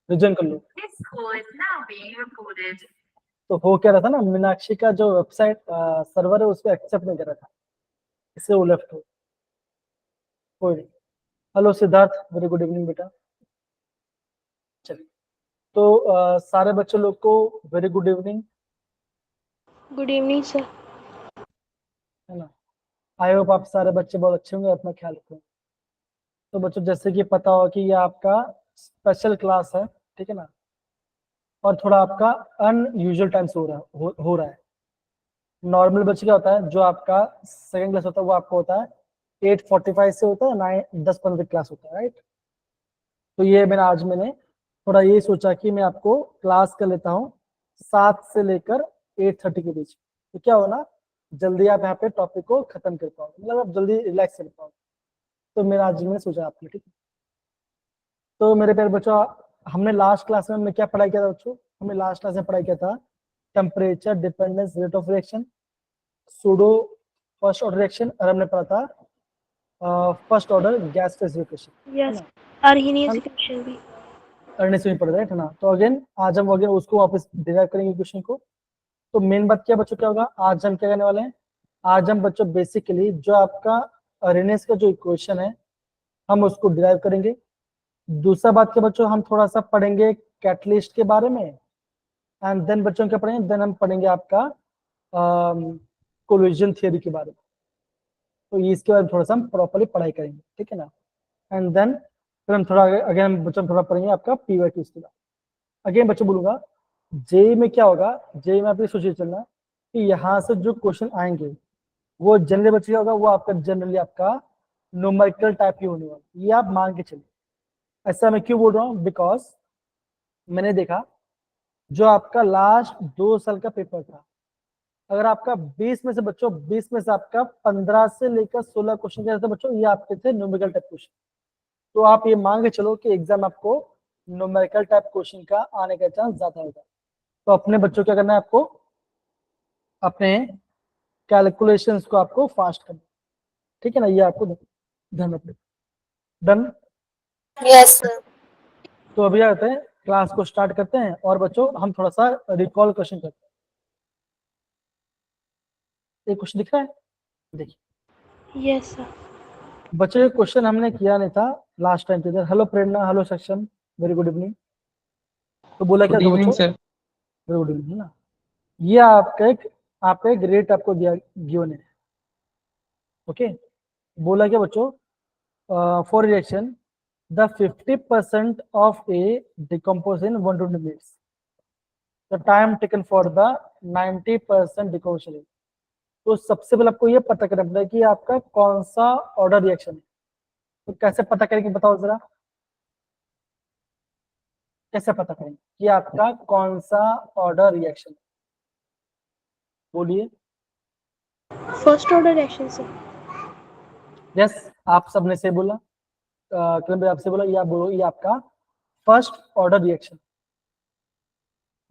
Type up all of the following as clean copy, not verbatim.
Region कर लो। This call is now being recorded. तो हो क्या रहा था ना, मीनाक्षी का जो वेबसाइट सर्वर है उसको एक्सेप्ट नहीं कर रहा था, इससे वो लेफ्ट हो। कोई नहीं। Hello Siddharth, very good evening बेटा। चलिए, तो सारे बच्चों लोग को very good evening. Good evening sir. है ना, आई होप आप सारे बच्चे बहुत अच्छे होंगे, अपना ख्याल रखें। तो बच्चों जैसे कि पता हो कि ये आपका स्पेशल क्लास है, ठीक है ना, और थोड़ा आपका अनयूजुअल टाइम्स हो रहा है। नॉर्मल बच्चे क्या होता है, जो आपका सेकंड क्लास होता है वो आपका होता है 8:45 से होता है 9-10-15 क्लास होता है, राइट। तो ये मैंने थोड़ा ये सोचा कि मैं आपको क्लास कर लेता हूँ 7 से लेकर 8:30 के बीच। तो क्या हो ना, जल्दी आप यहाँ पे टॉपिक को खत्म कर पाओ, मतलब आप जल्दी रिलैक्स कर पाओ। तो मेरा आज मैंने सोचा आपके लिए, ठीक है। तो मेरे प्यारे बच्चों, हमने लास्ट क्लास में हमने क्या पढ़ाई किया था बच्चों? हमने लास्ट क्लास में पढ़ाई किया था temperature dependence rate of reaction, pseudo first order reaction, और हमने पढ़ा था first order gas phase reaction, है यस, ना। अर्हिनियस हम इक्वेशन भी। अर्नेस्ट में पढ़ रहे हैं, है ना। तो अगेन आज हम अगेन उसको वापस डिराइव करेंगे क्वेश्चन को। तो मेन बात क्या बच्चों, क्या होगा आज हम क्या करने वाले हैं? आज हम बच्चों बेसिकली जो आपका अर्नेस्ट का जो इक्वेशन है हम उसको डिराइव करेंगे। दूसरा बात क्या बच्चों, हम थोड़ा सा पढ़ेंगे कैटलिस्ट के बारे में, एंड देन बच्चों क्या पढ़ेंगे, देन हम पढ़ेंगे आपका कोलिजन थियरी के बारे में। तो ये इसके बारे में थोड़ा सा हम प्रॉपर्ली पढ़ाई करेंगे, ठीक है ना। एंड देन फिर हम थोड़ा अगेन हम बच्चों थोड़ा पढ़ेंगे आपका पीवाईक्यू के बाद। अगेन बच्चों बोलूंगा, जेई में क्या होगा, जेई में आप ये सोचिए चलना कि यहाँ से जो क्वेश्चन आएंगे वो जनरली बच्चे क्या होगा, वो आपका जनरली आपका न्यूमेरिकल टाइप की होने वाला, ये आप मान के चलिए। ऐसा मैं क्यों बोल रहा हूँ, बिकॉज मैंने देखा जो आपका लास्ट 2 साल का पेपर था, अगर आपका 20 में से बच्चों 20 में से आपका 15 से लेकर 16 क्वेश्चन क्या थे बच्चों, ये आपके थे न्यूमेरिकल टाइप क्वेश्चन। तो आप ये मान के चलो कि एग्जाम आपको न्यूमेरिकल टाइप क्वेश्चन का आने का चांस ज्यादा होगा। तो अपने बच्चों क्या करना है, आपको अपने कैलकुलेशंस को आपको फास्ट करना, ठीक है ना, ये आपको ध्यान रखना। डन। Yes sir. तो अभी आते हैं क्लास को स्टार्ट करते हैं, और बच्चों हम थोड़ा सा रिकॉल क्वेश्चन करते हैं। एक क्वेश्चन दिख रहा है, देखिए यस सर। बच्चों, ये क्वेश्चन हमने किया नहीं था लास्ट टाइम के इधर। हेलो प्रेरणा, हेलो सक्षम, वेरी गुड इवनिंग। तो बोला क्या था बच्चों, वेरी गुड इवनिंग ना। ये आपका एक रेट आपको दिया गिवन है, ओके। बोला क्या बच्चों, for reaction the 50% of A decompose in 120 minutes, the time taken for the 90% decomposition. तो सबसे पहले आपको ये पता करना पड़ेगा कि आपका कौन सा ऑर्डर रिएक्शन है। तो कैसे पता करेंगे बताओ जरा, कैसे पता करेंगे कि आपका कौन सा ऑर्डर रिएक्शन, बोलिए। First order reaction sir. Yes, आप सबने से बोला, किरण भाई आपसे बोला, ये आप बोलो ये आपका फर्स्ट ऑर्डर रिएक्शन।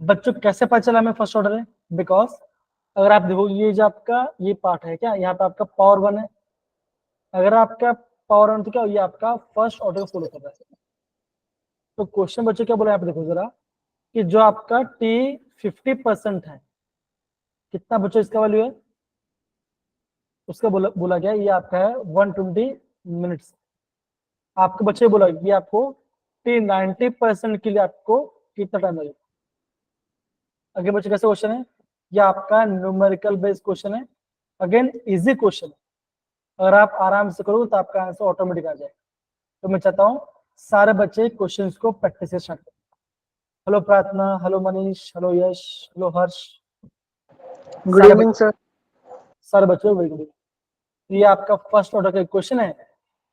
बच्चों कैसे पता चला हमें फर्स्ट ऑर्डर है, बिकॉज अगर आप देखो ये जो आपका ये पार्ट है क्या, यहाँ पे आपका पावर 1 है। अगर आपका पावर 1 तो क्या ये आपका फर्स्ट ऑर्डर को फॉलो कर रहा है। तो क्वेश्चन बच्चों क्या बोला, यहाँ पे देखो जरा कि जो आपका टी 50% है, कितना बच्चों इसका वैल्यू है, उसका बोला गया ये आपका है 120 मिनट्स। आपके बच्चे बोला ये आपको टी 90% के लिए आपको कितना टाइम लगेगा। आगे बच्चे कैसे क्वेश्चन है, ये आपका न्यूमेरिकल बेस्ड क्वेश्चन है, अगेन इजी क्वेश्चन है। अगर आप आराम से करोगे तो आपका आंसर ऑटोमेटिक आ जाएगा। तो मैं चाहता हूँ सारे बच्चे क्वेश्चंस को प्रैक्टिस से स्टार्ट करें। हेलो प्रार्थना, हेलो मनीष, हेलो यश, हेलो हर्ष, गुड इवनिंग सर। सारे बच्चों वेरी गुड। ये आपका फर्स्ट ऑर्डर का क्वेश्चन है,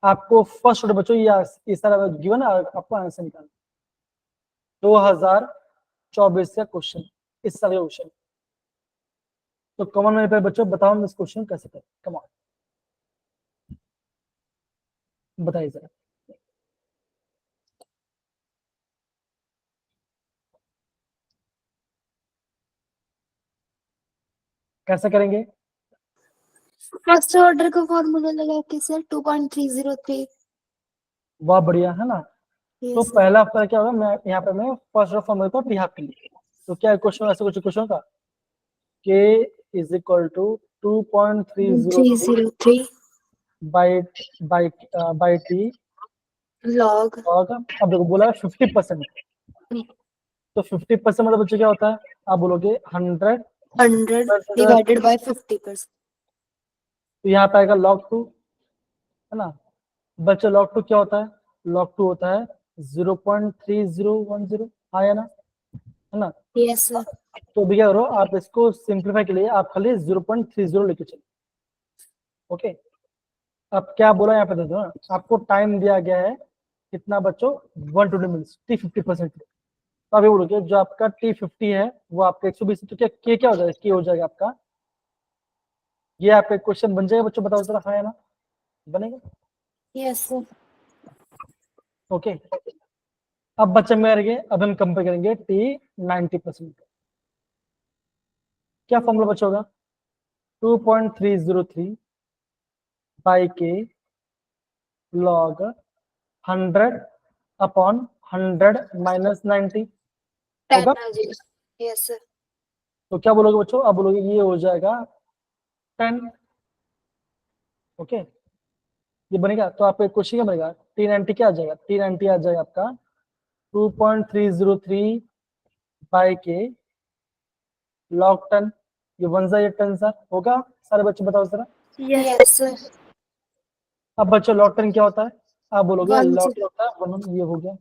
आपको फर्स्ट ऑर्डर बच्चों ये इस तरह गिवन है, आपको आंसर निकालना 2024 का क्वेश्चन, इस तरह क्वेश्चन। तो कॉमन मेरे पे बच्चों बताओ हम इस क्वेश्चन कैसे करें, कम ऑन बताइए जरा। कैसे करेंगे? फर्स्ट ऑर्डर का फॉर्मूला लगा के सर 2.303। वाह बढ़िया, है ना। तो Yes, sir. पहला फर्क क्या होगा, मैं यहाँ पे मैं फर्स्ट ऑर्डर फॉर्मूला का हाफ के लिए, तो क्या क्वेश्चन ऐसे कुछ क्वेश्चन का k is equal to 2.303 303 by by T log और अब देखो बोला 50%, तो 50% मतलब बच्चे क्या होता है, आप बोलोगे 100, 100 divided by 50%. तो यहाँ पे आएगा log 2, है ना बच्चे, log 2 क्या होता है, log 2 होता है 0.3010, हाँ या ना, है ना। Yes, sir. तो भी क्या करो, आप इसको सिंप्लीफाई के लिए आप खाली 0.30 लेके चलो, ओके। अब क्या बोला यहाँ पे देखो ना, आपको टाइम दिया गया है कितना बच्चों, 120 मिनट्स, T50%। तो अभी बोलोगे जो आपका T50 है वो आपका 120, तो क्या हो जाएगा, के हो जाएगा आपका, ये आपका क्वेश्चन बन जाएगा बच्चों, बताओ जरा, हाँ या ना, बनेगा, Yes, sir. ओके। अब बच्चे में रहेंगे, अब हम कंपेयर करेंगे T90%, क्या फॉर्मूला बच्चा होगा, 2.303 बाई के लॉग 100 अपॉन 100 माइनस 90 होगा। 10. Yes, sir. तो क्या बोलोगे बच्चों, अब बोलोगे ये हो जाएगा 10, ओके, ये बनेगा। तो आपका क्वेश्चन क्या बनेगा, T90 क्या आ जाएगा, T90 आ जाएगा आपका 2.303 बाई के लॉग 10, ये 1 सा ये 10 सा होगा, सारे बच्चे बताओ जरा। Yes, sir. अब बच्चों लॉग 10 क्या होता है, आप बोलोगे 1 लॉग क्या होता है 1, ये हो गया।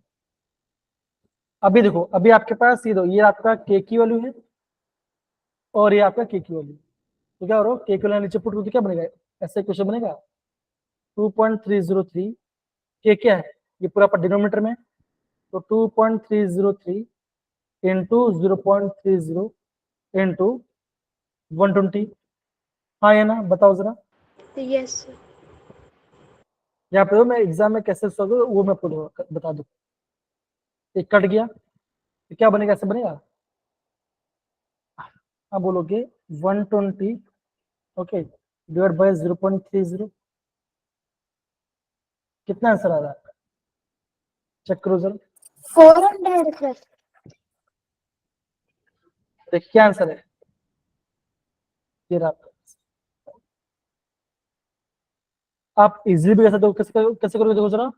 अभी देखो, अभी आपके पास ये आपका के की वैल्यू है और ये आपका के की वैल्यू, तो क्या करो, के की वैल्यू नीचे पुट करो तो क्या बनेगा, ऐसे क्वेश्चन बनेगा 2.303, के क्या है, ये पूरा पर डिनोमिनेटर में, तो 2.303 इंटू 0.30 इंटू 120, हाँ या ना, बताओ जरा। Yes, sir. यहाँ पे मैं एग्जाम में कैसे सॉल्व करूं, वो मैं पूरा बता दूं। एक कट गया तो क्या बनेगा, ऐसे बनेगा, आप बोलोगे 120, ओके, डिवाइड बाय 0.30, कितना आंसर आ रहा है, चेक करो जरा, 400, sir. देखिए क्या आंसर है, ये रहा आपका। आप इजीली भी कर सकते हो, कैसे करोगे देखो जरा,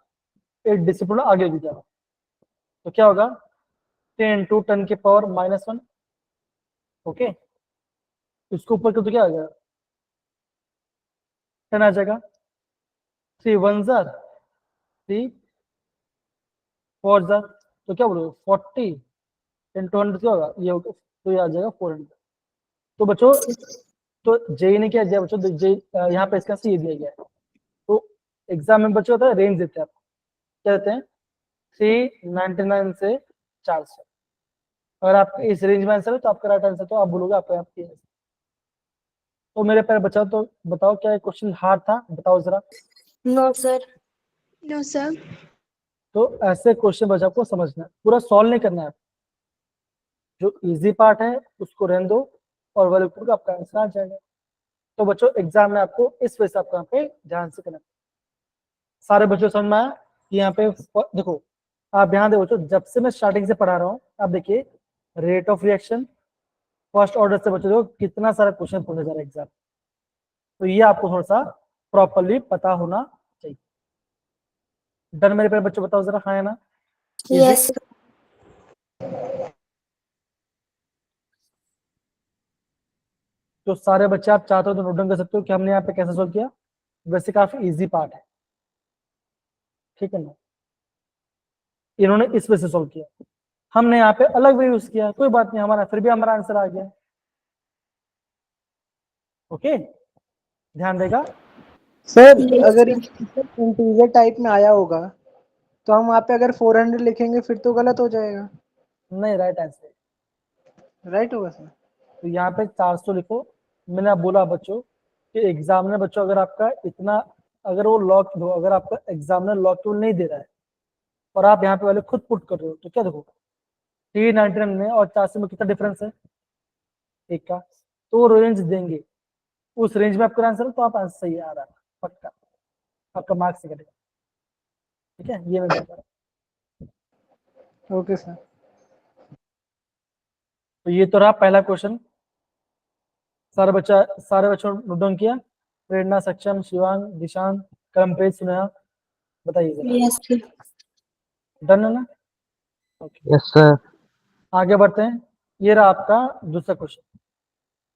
एक डिसिप्लिन आगे भी जाओ, तो क्या होगा 10 टू 10 के पावर -1, ओके, इसको ऊपर कर तो क्या आ जाएगा, 10 आ जाएगा, 3 1 जार 3 4 जार, तो क्या बोलोगे 40 इंटू 100 क्या होगा, ये होगा, तो ये आ जाएगा 400। तो बच्चों, तो जेई ने क्या दिया बच्चों, जेई यहाँ पे इसका ये दिया गया है, तो एग्जाम में बच्चों होता है रेंज देते हैं आपको, क्या देते हैं 399 से 400, अगर आप इस रेंज में आंसर है तो आपका राइट आंसर, तो आप बोलोगे आपका आपकी आंसर। तो मेरे पैर बच्चा, तो बताओ क्या क्वेश्चन हार्ड था, बताओ जरा। No, sir. No, sir. तो ऐसे क्वेश्चन बच्चा को समझना है, पूरा सॉल्व नहीं करना है, जो इजी पार्ट है उसको रहने दो और वाले का आपका आंसर आ जाएगा। तो बच्चों एग्जाम में आपको इस वजह से आपको यहाँ पे ध्यान से करना है। सारे बच्चों समझ में आया कि यहाँ पे देखो, आप ध्यान दो बच्चों, जब से मैं स्टार्टिंग से पढ़ा रहा हूँ, आप देखिए rate of reaction first order से बच्चों देखो कितना सारा क्वेश्चन पूछा जा रहा है एग्जाम, तो ये आपको थोड़ा सा प्रॉपरली पता होना चाहिए। डन मेरे पे बच्चों, बताओ जरा, हाँ या ना। Yes, sir. तो सारे बच्चे आप चाहते हो तो नोट डाउन कर सकते हो कि हमने यहाँ पे कैसे सॉल्व किया, वैसे काफी इजी पार्ट है, ठीक है ना, इन्होंने इस वजह से सॉल्व किया, हमने यहाँ पे अलग वे यूज किया, कोई बात नहीं, हमारा फिर भी हमारा आंसर आ गया, ओके, ध्यान देगा। सर Yes, अगर sir. इंटीजर टाइप में आया होगा तो हम वहाँ पे अगर 400 लिखेंगे फिर तो गलत हो जाएगा, नहीं, राइट आंसर, राइट होगा सर। तो यहाँ पे 400 लिखो। मैंने आप बोला बच्चों कि एग्जामिनर बच्चों अगर आपका इतना, अगर वो लॉक दो, अगर आपका एग्जामिनर लॉक टूल नहीं दे रहा है और आप यहाँ पे वाले खुद पुट कर रहे हो, तो क्या देखो 399 में और 400 में कितना डिफरेंस है, एक का, तो वो रेंज देंगे, उस रेंज में आपका आंसर है, तो आप आंसर सही आ रहा है पक्का, आपका मार्क्स से कटेगा, ठीक है, ये मैं बता रहा हूँ। Okay sir. तो ये तो रहा पहला क्वेश्चन। सारे बच्चों नोट डाउन किया? प्रेरणा, सक्षम, शिवांग, दिशांत, कर्मप्रीत, सुनेहा, बताइए जरा। Yes, sir. डन है ना? Okay, yes sir. आगे बढ़ते हैं। ये रहा आपका दूसरा क्वेश्चन।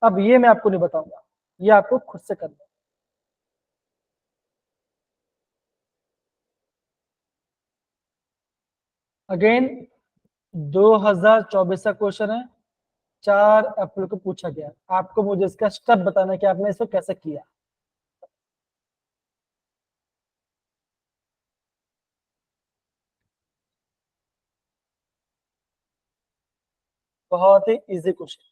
अब ये मैं आपको नहीं बताऊंगा, ये आपको खुद से करना है। अगेन 2024 का क्वेश्चन है, 4 अप्रैल को पूछा गया। आपको मुझे इसका स्टेप बताना है कि आपने इसको कैसे किया। बहुत ही इजी क्वेश्चन।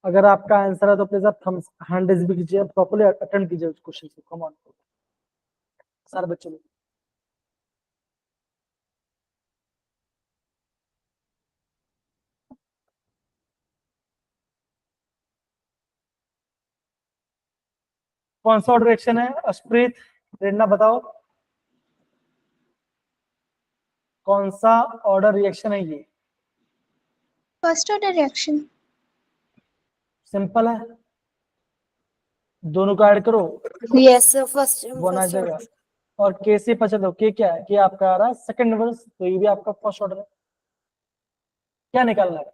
अगर आपका आंसर है तो प्लीज आप थम्स हैंड रेज भी कीजिए, प्रॉपर्ली अटेंड कीजिए उस क्वेश्चन को। कम ऑन सारे बच्चों लोग। कौन सा ऑर्डर एक्शन है? अशप्रीत, प्रेरणा, बताओ कौन सा ऑर्डर रिएक्शन है ये? First order reaction. सिंपल है, दोनों का ऐड करो, Yes, sir. First वन आ जाएगा। और के से पता चलो के क्या है, के आपका आ रहा है सेकंड नंबर, तो ये भी आपका फर्स्ट ऑर्डर है। क्या निकालना है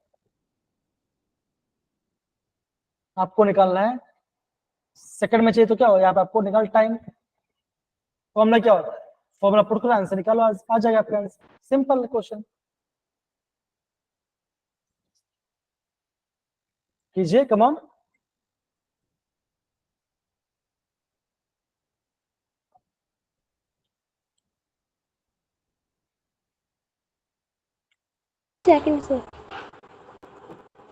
आपको? निकालना है सेकंड में चाहिए तो क्या हो, यहाँ पे आपको निकाल टाइम। फॉर्मूला क्या होता है? फॉर्मूला पुट करो, आंसर निकालो, आ जाएगा आपका आंसर। सिंपल क्वेश्चन, कीजिए, कम ऑन। Second, sir.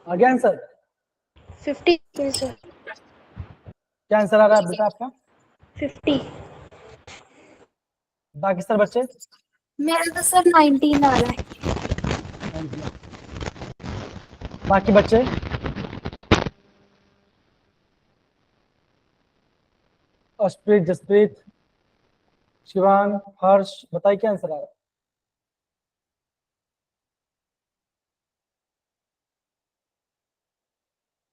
आ गया आंसर? 50. Yes, sir. क्या आंसर आ रहा है बेटा आपका? 50. बाकी सर बच्चे? मेरा तो सर 19 आ रहा है। बाकी बच्चे? अशप्रीत, जसप्रीत, शिवांग, हर्ष, बताइए क्या आंसर आ रहा है?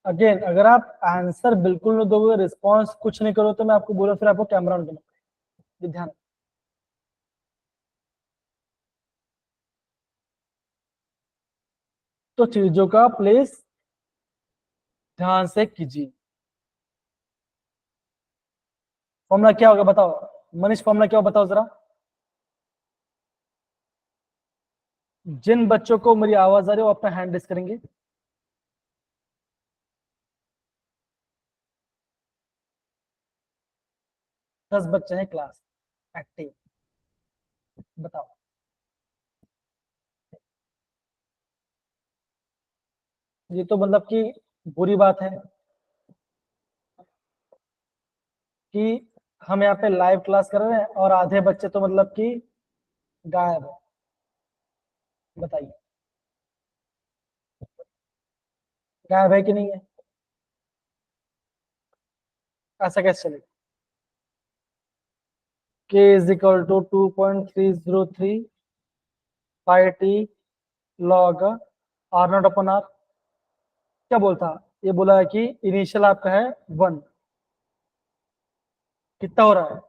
अगेन अगर आप आंसर बिल्कुल नहीं दोगे, रिस्पॉन्स कुछ नहीं करो, तो मैं आपको बोला फिर आपको कैमरा ऑन करना पड़ेगा। ध्यान, तो चीजों का प्लीज ध्यान से कीजिए। फॉर्मूला क्या होगा बताओ मनीष, फॉर्मूला क्या होगा बताओ जरा। जिन बच्चों को मेरी आवाज आ रही है वो अपना हैंड रेस करेंगे। दस बच्चे हैं क्लास एक्टिव, बताओ। ये तो मतलब कि बुरी बात है कि हम यहाँ पे लाइव क्लास कर रहे हैं और आधे बच्चे तो मतलब कि गायब है। बताइए गायब है कि नहीं है? ऐसा कैसे चलेगा? k is equal to 2.303 by T log R naught upon R. क्या बोलता? ये बोला है कि इनिशियल आपका है 1, कितना हो रहा है?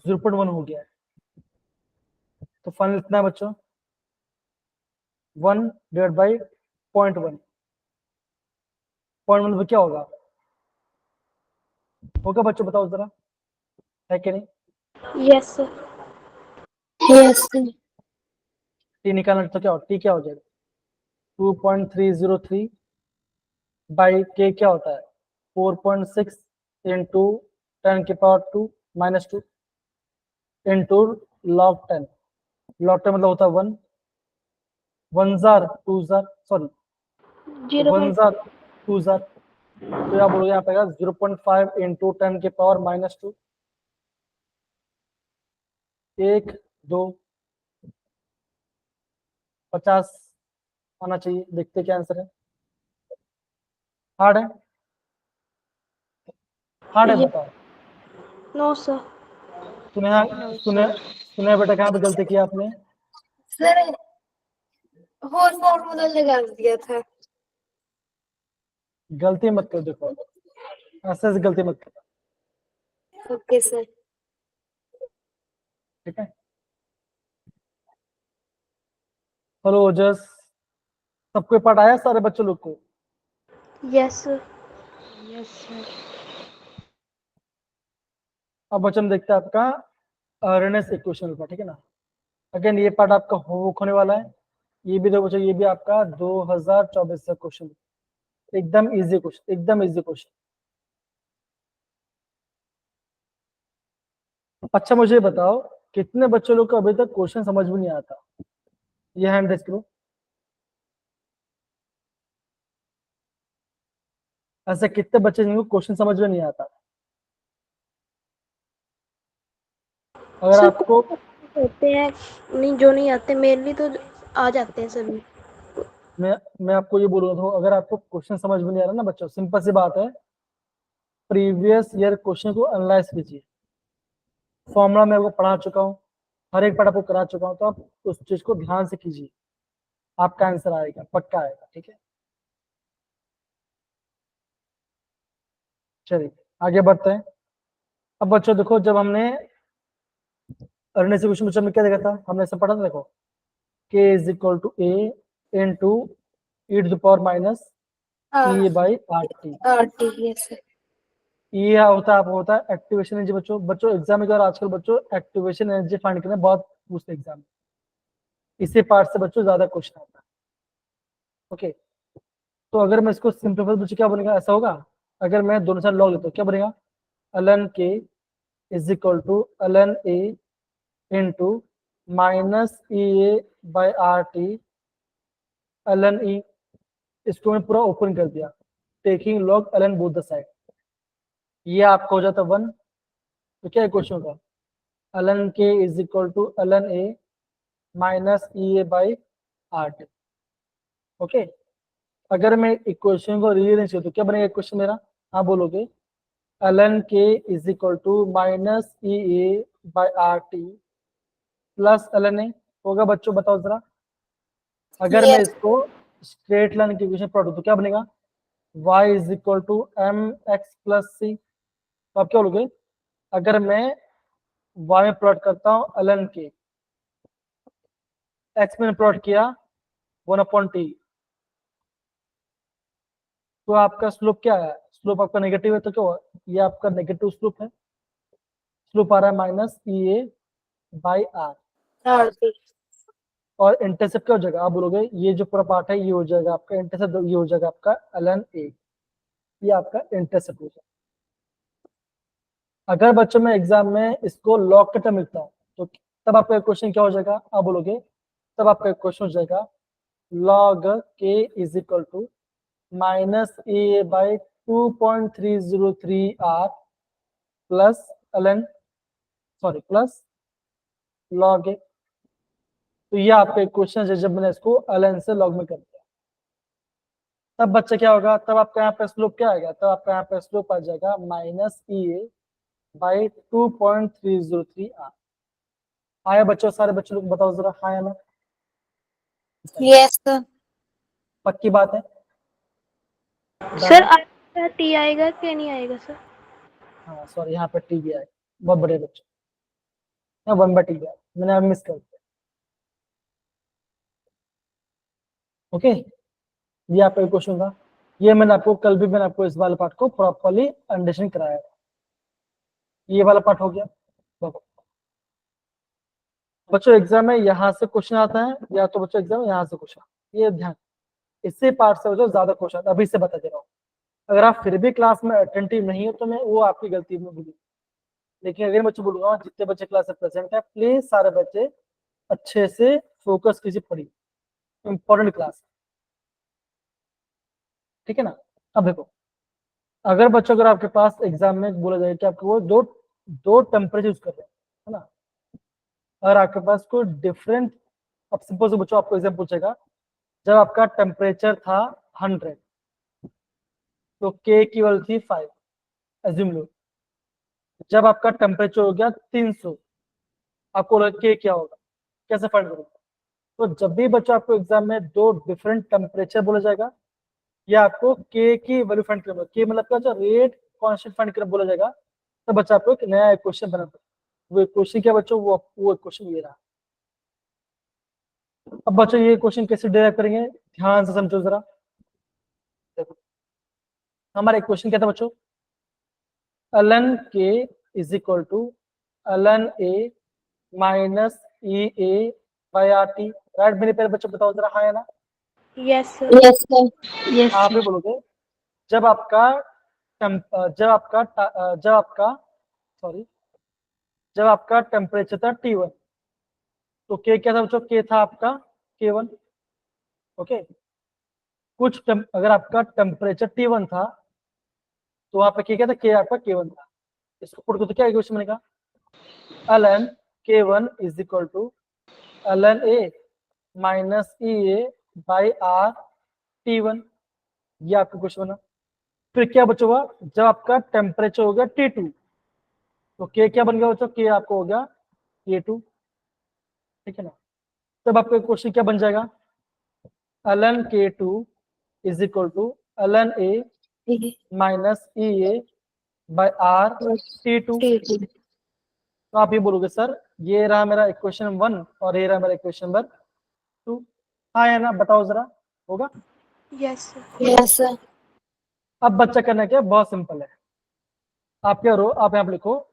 0.1 हो गया है, तो फाइनल इतना है बच्चों 1 डिवाइड बाई 0.1। 0.1 क्या होगा? होगा बच्चों बताओ जरा, है कि नहीं? Yes, sir. Yes, sir. T निकालना तो क्या हो, टी क्या हो जाएगा? 2.303 बाई के क्या होता है? 4.6 इंटू 10 की पावर 2 -2। Into log 10। log 10 मतलब होता है 1, 1 jar 2 jar, sorry 1 jar 2 jar, तो आप बोलोगे यहाँ पे 0.5 इंटू 10 के पावर -2, 1 2 50 आना चाहिए। देखते क्या आंसर है। हार्ड है, हार्ड है, Yes. बताओ। No, sir. सुने सुने सुने बेटा, कहाँ पे गलती की आपने? सर होल फॉर्मूला लगा दिया था। गलती मत करो, देखो ऐसे ऐसे गलती मत करो, ओके सर। ठीक है। हेलो ओजस, सबको पढ़ आया सारे बच्चों लोग को? Yes, sir. Yes, sir. अब बच्चों देखते हैं आपका अर्नेस इक्वेशन का, ठीक है ना। अगेन ये पार्ट आपका होमवर्क होने वाला है। ये भी देखो बच्चों, ये भी आपका 2024 का क्वेश्चन, एकदम इजी क्वेश्चन, एकदम इजी क्वेश्चन। अच्छा मुझे बताओ, कितने बच्चों लोग को अभी तक क्वेश्चन समझ में नहीं आता? ये हैंड रेस करो। ऐसे कितने बच्चे जिनको क्वेश्चन समझ में नहीं आता? अगर सर आपको होते हैं नहीं, जो नहीं आते मेनली तो आ जाते हैं सभी। मैं आपको ये बोल रहा था, अगर आपको क्वेश्चन समझ में नहीं आ रहा ना बच्चों, सिंपल सी बात है, प्रीवियस ईयर क्वेश्चन को एनालाइज कीजिए। फॉर्मूला मैं आपको पढ़ा चुका हूँ, हर एक पार्ट आपको करा चुका हूँ, तो आप उस चीज को ध्यान से कीजिए, आपका आंसर आएगा, पक्का आएगा, ठीक है। चलिए आगे बढ़ते हैं। अब बच्चों देखो, जब हमने अर्ने से क्वेश्चन में क्या देखा था, हमने ऐसा पढ़ा था, देखो k is equal to A into e to the power minus e by are T. RT yes sir. ये होता है एक्टिवेशन एनर्जी। बच्चों एग्जाम में आजकल बच्चों एक्टिवेशन एनर्जी फाइंड करना बहुत पूछते एग्जाम में, इसी पार्ट से बच्चों ज्यादा क्वेश्चन आता है। ओके, तो अगर मैं इसको सिंपलीफाई, बच्चों क्या बनेगा, ऐसा होगा, अगर मैं दोनों साइड लॉग लेता हूँ क्या बनेगा, ln k is equal to ln a into minus E A by are T ln e। इसको मैं पूरा ओपन कर दिया, taking log ln both the side, ये आपका हो जाता 1। तो क्या है क्वेश्चन का, ln k is equal to ln a minus E A by are T. Okay, अगर मैं इक्वेशन को रीअरेंज करूँ तो क्या बनेगा इक्वेशन मेरा, हाँ बोलोगे, ln k is equal to minus E A by are T plus ln a होगा। बच्चों बताओ जरा, अगर मैं इसको स्ट्रेट लाइन की इक्वेशन प्लॉट तो क्या बनेगा, y is equal to M X plus C. तो आप क्या बोलोगे, अगर मैं y में प्लॉट करता हूँ ln k, x में प्लॉट किया 1/t, तो आपका स्लोप क्या है, स्लोप आपका नेगेटिव है, तो क्या हुआ, ये आपका नेगेटिव स्लोप है, स्लोप आ रहा है minus E A by R. RT और इंटरसेप्ट क्या हो जाएगा, आप बोलोगे ये जो पूरा पार्ट है ये हो जाएगा आपका इंटरसेप्ट, ये हो जाएगा आपका ln a, ये आपका इंटरसेप्ट हो जाएगा। अगर बच्चों में एग्जाम में इसको लॉग के टर्म मिलता है तो तब आपका क्वेश्चन क्या हो जाएगा, आप बोलोगे, तब आपका क्वेश्चन हो जाएगा log k is equal to minus A by 2.303 r plus ln, sorry plus log a। तो ये आपका क्वेश्चन है, जब मैंने इसको ln से log में कर दिया, तब बच्चा क्या होगा, तब आपका यहाँ पे स्लोप क्या आएगा, तब आपका यहाँ पे स्लोप आ जाएगा minus E A by 2.303 r। आया बच्चों, सारे बच्चों लोग बताओ जरा, हाँ या ना? Yes sir. पक्की बात है? सर आपका टी आएगा कि नहीं आएगा सर? हाँ सॉरी, यहाँ पे टी भी आएगा, बहुत बड़े बच्चे, यहाँ 1/t भी आया, मैंने अब मिस कर दिया। ओके, ये आपका क्वेश्चन था, ये मैंने आपको कल भी मैंने आपको इस वाले पार्ट को प्रॉपरली अंडरस्टैंड कराया, ये वाला पार्ट हो गया। बच्चों एग्जाम में यहाँ से क्वेश्चन आता है, या तो बच्चों एग्जाम में यहाँ से क्वेश्चन, ये ध्यान, इसी पार्ट से जो ज्यादा क्वेश्चन अभी से बता दे रहा हूँ। अगर आप फिर भी क्लास में अटेंटिव नहीं हो तो मैं वो आपकी गलती में भूली, लेकिन अगर मैं बच्चों बोलूंगा जितने बच्चे क्लास में प्रेजेंट है प्लीज सारे बच्चे अच्छे से फोकस कीजिए, पढ़िए, इंपॉर्टेंट क्लास, ठीक है ना। अब देखो, अगर बच्चों अगर आपके पास एग्जाम में बोला जाए कि आपको वो दो दो टेम्परेचर यूज कर रहे हैं, है ना, अगर आपके पास कोई डिफरेंट, अब सपोज बच्चों आपको एग्जाम पूछेगा जब आपका टेम्परेचर था 100 तो के की वैल्यू थी 5, एज्यूम लो। जब आपका टेम्परेचर हो गया 300, आपको लगा के क्या होगा, कैसे फाइंड करोगे? तो जब भी बच्चों आपको एग्जाम में दो डिफरेंट टेम्परेचर बोला जाएगा या आपको के की वैल्यू फाइंड करना, के मतलब क्या, जो रेट कांस्टेंट फाइंड करना बोला जाएगा, तो बच्चा आपको एक नया क्वेश्चन बनाता है। वो क्वेश्चन क्या बच्चों, वो क्वेश्चन ये रहा। अब बच्चों ये क्वेश्चन कैसे डिराइव करेंगे, ध्यान से समझो जरा। देखो हमारा एक क्वेश्चन क्या था बच्चों, ln k is equal to ln a minus E A by are T, right. मेरे पहले बच्चों बताओ जरा, हाँ या ना। Yes sir. Yes sir. आप ही बोलोगे जब आपका जब आपका जब आपका सॉरी जब आपका टेम्परेचर था T1 तो के क्या था बच्चों, के था आपका K1, ओके। अगर आपका टेम्परेचर T1 था तो वहां पे क्या था, के आपका K1 था। इसको पुट को तो क्या इक्वेशन बनेगा, ln K1 is equal to ln A minus E A by R T1, ये आपका क्वेश्चन बना। फिर क्या बचा हुआ, जब आपका टेम्परेचर हो गया T2 तो के क्या बन गया बच्चों, के आपको हो गया K2, ठीक है ना। तब आपका क्वेश्चन क्या बन जाएगा, ln K2 is equal to ln A minus E A by R T2। तो आप ये बोलोगे सर ये रहा मेरा इक्वेशन 1 और ये रहा मेरा इक्वेशन नंबर 2, हाँ या ना, बताओ जरा, होगा। Yes sir. Yes sir. अब बच्चा करना क्या है, बहुत सिंपल है। आप क्या करो, आप यहाँ पे लिखो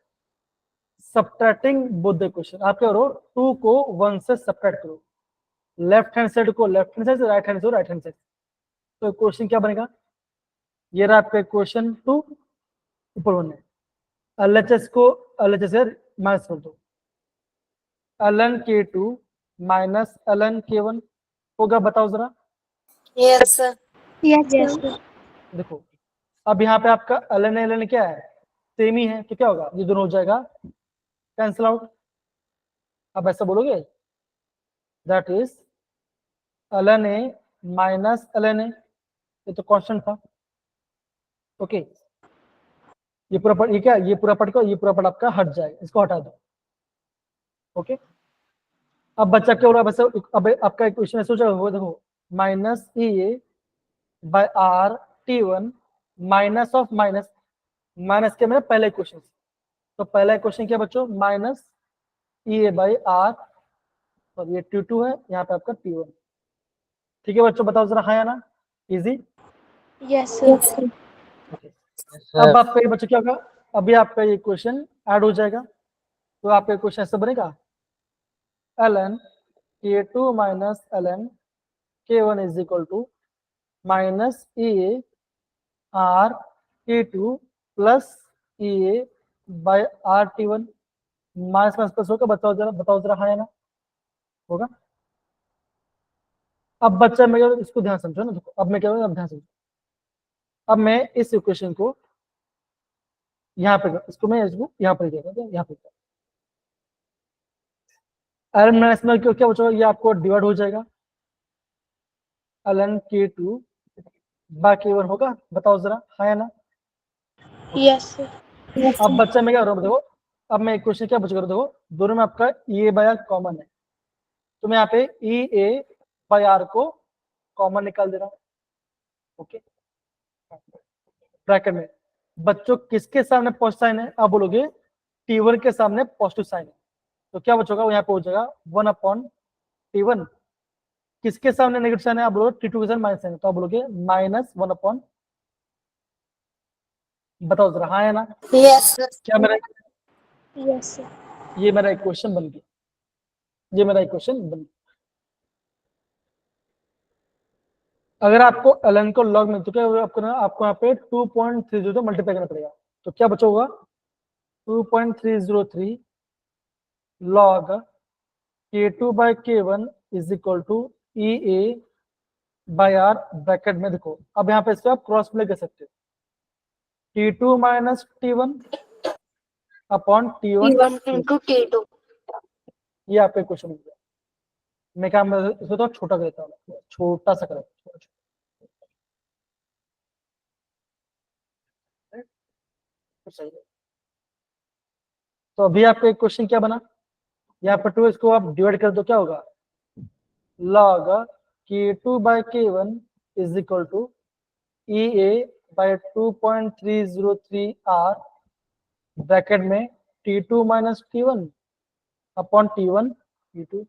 सब्ट्रैक्टिंग बोथ द इक्वेशन। आप क्या करो, 2 को 1 से सब्ट्रैक्ट करो, लेफ्ट हैंड साइड को लेफ्ट हैंड साइड से, राइट हैंड से राइट हैंड साइड। तो क्वेश्चन क्या बनेगा, ये रहा आपका क्वेश्चन 2, ऊपर 1 है, एलएचएस को एलएचएस से माइनस कर दो, ln K2 minus ln K1 होगा, बताओ जरा। Yes sir. Yes yes sir. देखो अब यहाँ पे आपका ln क्या है, सेम ही है, तो क्या होगा, ये दोनों हो जाएगा कैंसिल आउट। अब ऐसा बोलोगे that is ln A minus ln A, ये तो कांस्टेंट था, ओके। ये पूरा पट, ये क्या, ये पूरा पट को, ये पूरा पट आपका हट जाएगा, इसको हटा दो, ओके। अब बच्चा क्या हो रहा है, वैसे अब आपका इक्वेशन ऐसे हो जाएगा, देखो minus E A by R T1 minus of minus, minus के मेरा पहला इक्वेशन, तो पहला इक्वेशन क्या बच्चों, minus E A by R, और ये T2 है, यहाँ पे आपका T1, ठीक है बच्चों, बताओ जरा, हाँ या ना, इजी। Yes sir. अब आपका ये बच्चों क्या होगा, अभी आपका ये क्वेश्चन ऐड हो जाएगा, तो आपका क्वेश्चन ऐसे बनेगा ln K2 minus ln K1 is equal to minus E A R T2 plus E A by R T1, minus minus plus होगा, बताओ जरा हाँ या ना, होगा। अब बच्चा मैं इसको ध्यान समझो ना, देखो अब मैं क्या करूँगा, अब ध्यान समझो। अब मैं इस इक्वेशन को यहाँ पे, इसको मैं इसको यहाँ पर यहाँ पे ln माइनस में क्या बचेगा, ये आपको डिवाइड हो जाएगा, ln K2 बाय K1 होगा, बताओ जरा हाँ या ना। Yes sir. अब बच्चा मैं क्या कर रहा हूँ, देखो अब मैं इक्वेशन क्या बचेगा, देखो दोनों में आपका ई ए बाई आर कॉमन है, तो मैं यहाँ पे ई ए बाई आर को कॉमन निकाल दे रहा हूँ, ओके। ब्रैकेट में बच्चों किसके सामने पॉजिटिव साइन है, आप बोलोगे T1 के सामने पॉजिटिव साइन है, तो क्या बचोगा, यहाँ पे हो जाएगा 1/T1। किसके सामने नेगेटिव साइन है, आप बोलोगे T2 के सामने माइनस साइन है, तो आप बोलोगे -1/, बताओ जरा हाँ या ना। Yes sir. क्या मेरा, यस सर। ये मेरा इक्वेशन बन गया, ये मेरा इक्वेशन बन गया। अगर आपको ln को लॉग में, तो क्या होगा, आपको यहाँ पे 2.30 मल्टीप्लाई करना पड़ेगा, तो क्या बचा होगा 2.303 log K2 by K1 is equal to EA by R bracket में देखो, अब यहाँ पे इसको आप क्रॉस प्ले कर सकते हो, T2 minus T1 upon T1 T1 into T2. ये आपका क्वेश्चन हो गया। मैं क्या इसको तो छोटा कर देता हूँ, छोटा सा कर सही है। तो अभी आपका एक क्वेश्चन क्या बना, यहाँ पर 2 इसको आप डिवाइड कर दो, क्या होगा log K2 by K1 is equal to EA by 2.303 R bracket में T2 minus T1 upon T1 T2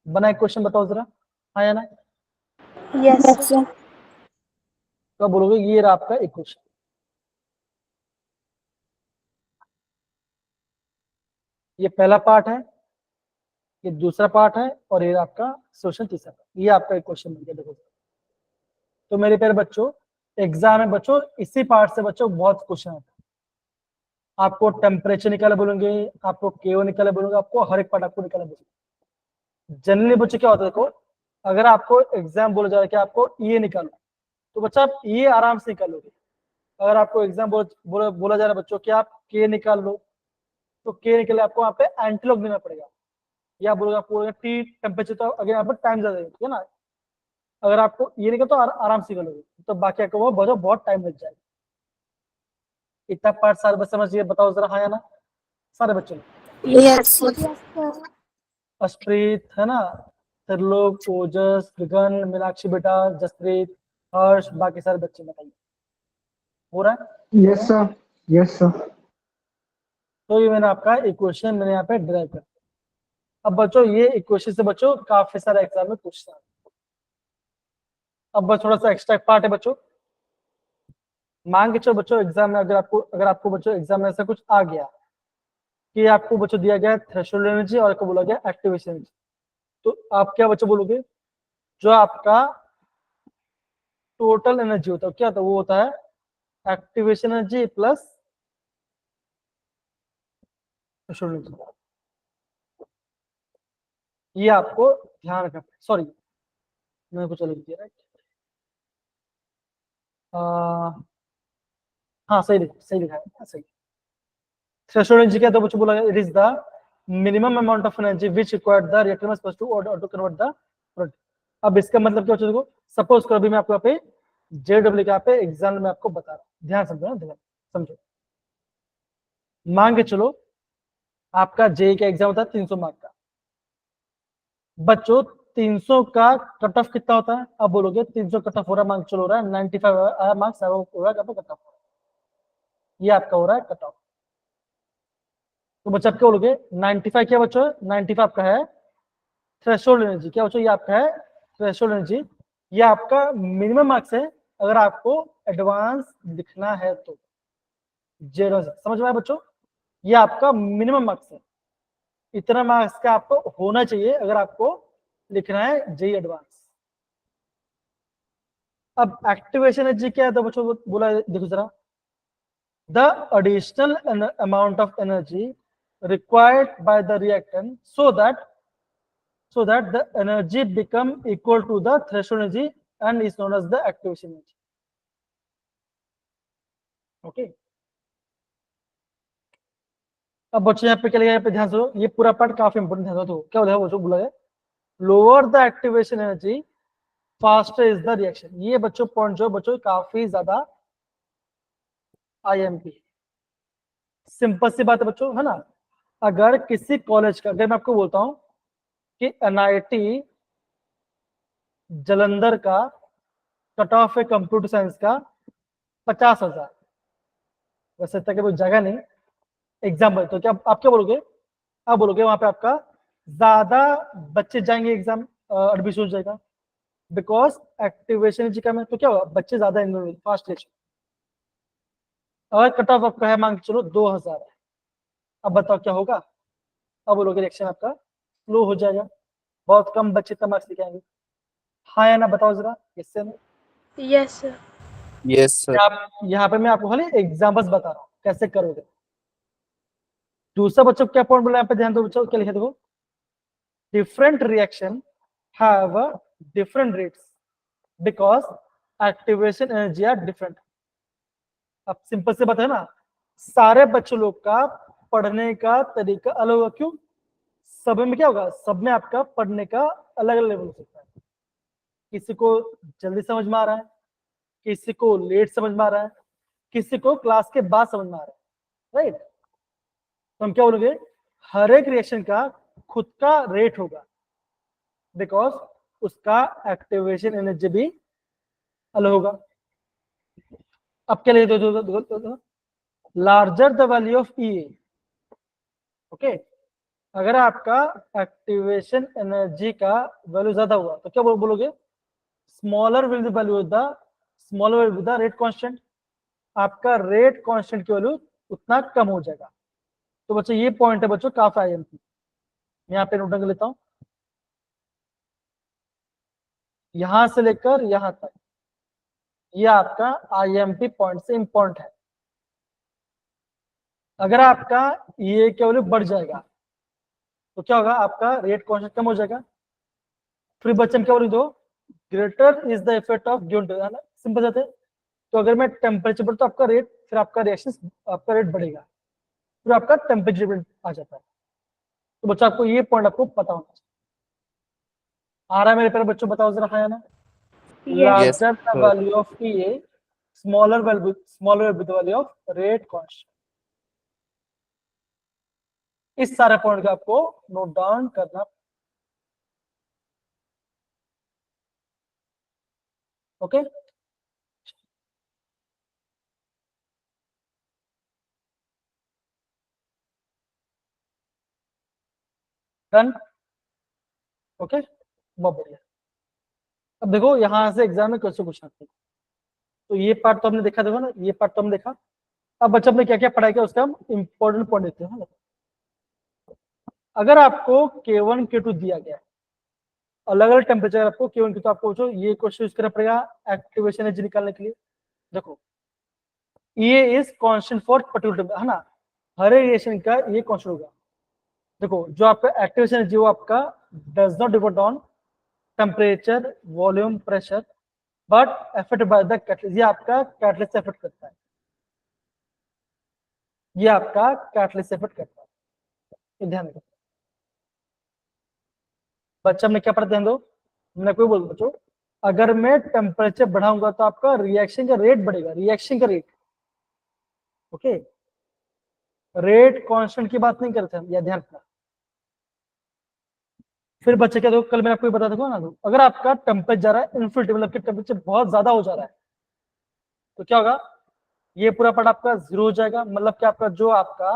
बना एक क्वेश्चन, बताओ जरा, हाँ या ना? Yes Yes, sir. तो आप बोलोगे ये रहा आपका एक क्वेश्चन, ये पहला पार्ट है, ये दूसरा पार्ट है, और ये आपका सोल्यूशन तीसरा, ये आपका एक क्वेश्चन बन गया। देखो तो मेरे प्यारे बच्चों, एग्जाम में बच्चों इसी पार्ट से बच्चों बहुत क्वेश्चन आता है। आपको टेम्परेचर निकाले बोलेंगे, आपको केओ निकाले बोलेंगे, आपको हर एक पार्ट आपको निकाले बोलेंगे। जनरली बच्चों क्या होता है, देखो अगर आपको एग्जाम बोला जा रहा है कि आपको ये निकालो, तो बच्चा आप ये आराम से निकालोगे। अगर आपको एग्जाम बोला जा रहा है बच्चों कि आप के निकाल लो, तो के निकले आपको वहाँ पे एंटीलॉग देना पड़ेगा, या बोलोगे आपको टी टेम्परेचर, तो अगर यहाँ पर टाइम ज्यादा है ना। अगर आपको ये निकल तो आराम से निकलोगे, तो बाकी आपको वो बहुत टाइम लग जाएगा। इतना पार्ट सारे बच्चे समझिए, बताओ जरा हाँ या ना सारे बच्चों ने? Yes, sir. Yes, sir. अश्प्रीत है ना, त्रिलोक, ओजस, गगन, मीनाक्षी बेटा, जसप्रीत, हर्ष, बाकी सारे बच्चे बताइए हो रहा है? Yes sir, yes sir. तो ये मैंने आपका इक्वेशन मैंने यहाँ पे ड्राइव कर दिया। अब बच्चों ये इक्वेशन से बच्चों काफी सारे एग्जाम में पूछता है। अब बस थोड़ा सा एक्स्ट्रा पार्ट है बच्चों, मान के चलो बच्चों एग्जाम में अगर आपको बच्चों एग्जाम में ऐसा कुछ आ गया कि आपको बच्चों दिया गया थ्रेशोल्ड एनर्जी और आपको बोला गया एक्टिवेशन एनर्जी, तो आप क्या बच्चों बोलोगे, जो आपका टोटल एनर्जी होता है क्या होता है, वो होता है activation energy plus threshold energy. ये आपको ध्यान रखना, सॉरी मैंने कुछ अलग दिया, राइट? हाँ सही लिखा है, सही। थ्रेशोल्ड एनर्जी क्या है, तो बच्चों बोला it is the minimum amount of energy which required the reactor must to convert the product. अब इसका मतलब क्या बच्चों, देखो सपोज करो अभी मैं आपको यहाँ पे JW के यहाँ पे एग्जाम में आपको बता रहा हूँ, ध्यान समझो ना, ध्यान समझो। मान के चलो आपका JEE का एग्जाम होता है 300 मार्क का, बच्चों 300 का कट ऑफ कितना होता है, अब बोलोगे 300 कट ऑफ हो रहा है, मार्क्स चलो हो रहा है 95 मार्क्स हो रहा है कट ऑफ, ये आपका हो रहा है कट ऑफ। तो बच्चा आप क्या बोलोगे 95 क्या बच्चों, 95 आपका है थ्रेशोल्ड एनर्जी, क्या बच्चों ये आपका है थ्रेशोल्ड एनर्जी, ये आपका मिनिमम मार्क्स है अगर आपको एडवांस लिखना है तो। जेरो समझ में आया बच्चों, ये आपका मिनिमम मार्क्स है, इतना मार्क्स का आपको होना चाहिए अगर आपको लिखना है JEE एडवांस। अब एक्टिवेशन एनर्जी क्या है, तो बच्चों बोला देखो जरा, the additional amount of energy required by the reactant so that the energy become equal to the threshold energy and is known as the activation energy. Okay. अब बच्चों यहाँ पे क्या लिखा है, यहाँ पे ध्यान से, ये पूरा पार्ट काफी इंपोर्टेंट है, तो क्या होता है बच्चों बोला है lower the activation energy faster is the reaction. ये बच्चों पॉइंट जो बच्चों काफी ज्यादा IMP, सिंपल सी बात है बच्चों, है ना। अगर किसी कॉलेज का, अगर मैं आपको बोलता हूं कि NIT जलंधर का कट ऑफ है कंप्यूटर साइंस का 50,000, वैसे तक कोई जगह नहीं, एग्जाम्पल, तो क्या आप क्या बोलोगे, आप बोलोगे वहां पे आपका ज्यादा बच्चे जाएंगे एग्जाम एडमिशन हो जाएगा, बिकॉज एक्टिवेशन कम है, तो क्या होगा बच्चे ज्यादा एनरोल फास्ट। अगर कट ऑफ आपका है मान के चलो 2,000 है, अब बताओ क्या होगा, अब बोलोगे रिएक्शन आपका स्लो हो जाएगा, बहुत कम बच्चे इतना मार्क्स लेके आएंगे, हाँ या ना बताओ जरा, इससे यस सर। Yes sir. यहाँ पे मैं आपको खाली एग्जाम्पल्स बता रहा हूँ कैसे करोगे। दूसरा बच्चों क्या पॉइंट बोला यहाँ पे, ध्यान दो बच्चों, क्या लिखा देखो, different reaction have different rates because activation energy are different. अब सिंपल से बात है ना, सारे बच्चों लोग का पढ़ने का तरीका अलग होगा, क्यों, सब में क्या होगा, सब में आपका पढ़ने का अलग अलग लेवल हो सकता है, किसी को जल्दी समझ में आ रहा है, किसी को लेट समझ में आ रहा है, किसी को क्लास के बाद समझ में आ रहा है, राइट। तो हम क्या बोलोगे, हर एक रिएक्शन का खुद का रेट होगा बिकॉज उसका एक्टिवेशन एनर्जी भी अलग होगा। अब क्या लिखे दो, larger the value of E, okay, अगर आपका एक्टिवेशन एनर्जी का वैल्यू ज्यादा हुआ तो क्या बोलोगे, smaller will the value the smaller will the rate constant, आपका रेट कांस्टेंट की वैल्यू उतना कम हो जाएगा। तो बच्चों ये पॉइंट है बच्चों काफी आईएमपी, यहाँ पे नोट कर लेता हूं, यहां से लेकर यहां तक ये आपका आईएमपी पॉइंट से इंपॉर्टेंट है। अगर आपका ये क्या वैल्यू बढ़ जाएगा तो क्या होगा, आपका रेट कांस्टेंट कम हो जाएगा। फिर बच्चे में क्या बोल दो, greater is the effect of given, simple जाते हैं। तो अगर मैं टेम्परेचर बढ़ तो आपका रेट, फिर आपका रिएक्शन, आपका रेट बढ़ेगा, फिर आपका टेम्परेचर आ जाता है। तो बच्चों आपको ये पॉइंट आपको पता होना चाहिए। आ रहा है मेरे पर बच्चों, बताओ जरा, हाँ या ना, larger the value of E, smaller value the value of rate constant. इस सारे पॉइंट का आपको नोट डाउन करना, ओके। डन, ओके, बहुत बढ़िया। अब देखो यहां से एग्जाम में क्वेश्चन पूछना है, तो ये पार्ट तो हमने देखा, देखो ना, ये पार्ट तो हमने देखा। अब बच्चा हमने क्या क्या पढ़ाई किया उसका हम इंपॉर्टेंट पॉइंट देते हैं। अगर आपको K1 K2 दिया गया है, अलग अलग टेम्परेचर आपको K1 K2, आपको पूछो ये क्वेश्चन यूज करना पड़ेगा एक्टिवेशन एनर्जी निकालने के लिए। देखो ये इज कांस्टेंट फॉर पर्टिकुलर, है ना, हर एक रिएक्शन का ये कांस्टेंट होगा। देखो जो आपका एक्टिवेशन एनर्जी वो आपका does not depend on temperature, volume, pressure, but affect by the catalyst, ये आपका कैटलिस्ट अफेक्ट करता है, ये आपका कैटलिस्ट अफेक्ट करता है, ये ध्यान रखो। बच्चा में क्या पढ़ा, ध्यान दो, मैं कोई बोल बच्चों, अगर मैं टेम्परेचर बढ़ाऊंगा तो आपका रिएक्शन का रेट बढ़ेगा, रिएक्शन का रेट, ओके, रेट कांस्टेंट की बात नहीं करते हम, यह ध्यान रखना। फिर बच्चे क्या, देखो कल मैं आपको बता दूंगा ना, दो अगर आपका टेम्परेचर जा रहा है इन्फिनिटी, मतलब कि टेम्परेचर बहुत ज्यादा हो जा रहा है, तो क्या होगा, ये पूरा पार्ट आपका जीरो हो जाएगा, मतलब कि आपका जो आपका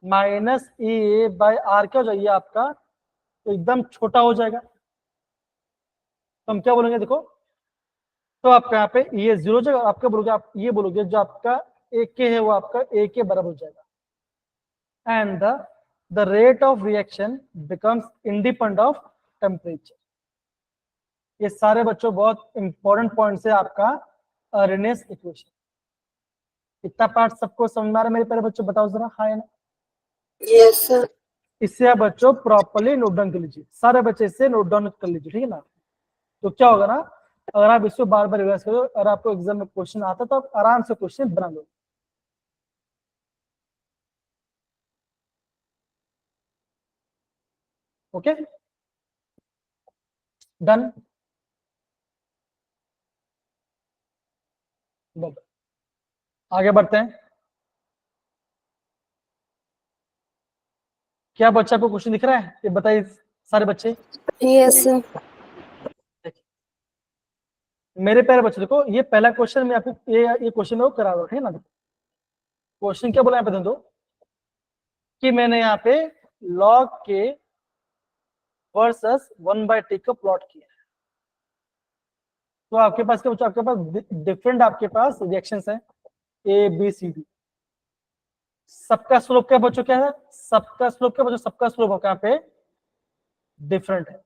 माइनस ए बाय आर क्या हो जाएगा, आपका तो एकदम छोटा हो जाएगा। तो हम क्या बोलेंगे, देखो तो आपका यहाँ पे ये जीरो हो जाएगा, आपका बोलोगे, आप ये बोलोगे जो आपका ए के है वो आपका ए के बराबर हो जाएगा, and the rate of reaction becomes independent of temperature. ये सारे बच्चों बहुत इंपॉर्टेंट पॉइंट है आपका अर्नेस्ट इक्वेशन। इतना पार्ट सबको समझ में आ रहा है मेरे प्यारे बच्चों, बताओ जरा, हाँ या ना। Yes sir. इससे आप बच्चों प्रॉपर्ली नोट डाउन कर लीजिए, सारे बच्चे इससे नोट डाउन कर लीजिए, ठीक है ना। तो क्या होगा ना, अगर आप इसको बार बार रिवाइज करो और आपको एग्जाम में क्वेश्चन आता तो आप आराम से क्वेश्चन बना लो। ओके, डन, आगे बढ़ते हैं। क्या बच्चा को क्वेश्चन दिख रहा है, ये बताइए सारे बच्चे। Yes sir. मेरे प्यारे बच्चों देखो, ये पहला क्वेश्चन मैं आपको ये क्वेश्चन में करा रहा हूँ, ठीक है ना। क्वेश्चन क्या बोला यहाँ पे दो कि मैंने यहाँ पे log के वर्सेस 1/t को प्लॉट किया है। तो आपके पास क्या बच्चों, आपके पास डिफरेंट आपके पास रिएक्शंस हैं ए बी सी डी, सबका स्लोप क्या बच्चों, क्या है, सबका स्लोप क्या बच्चों, सबका स्लोप यहाँ पे डिफरेंट है।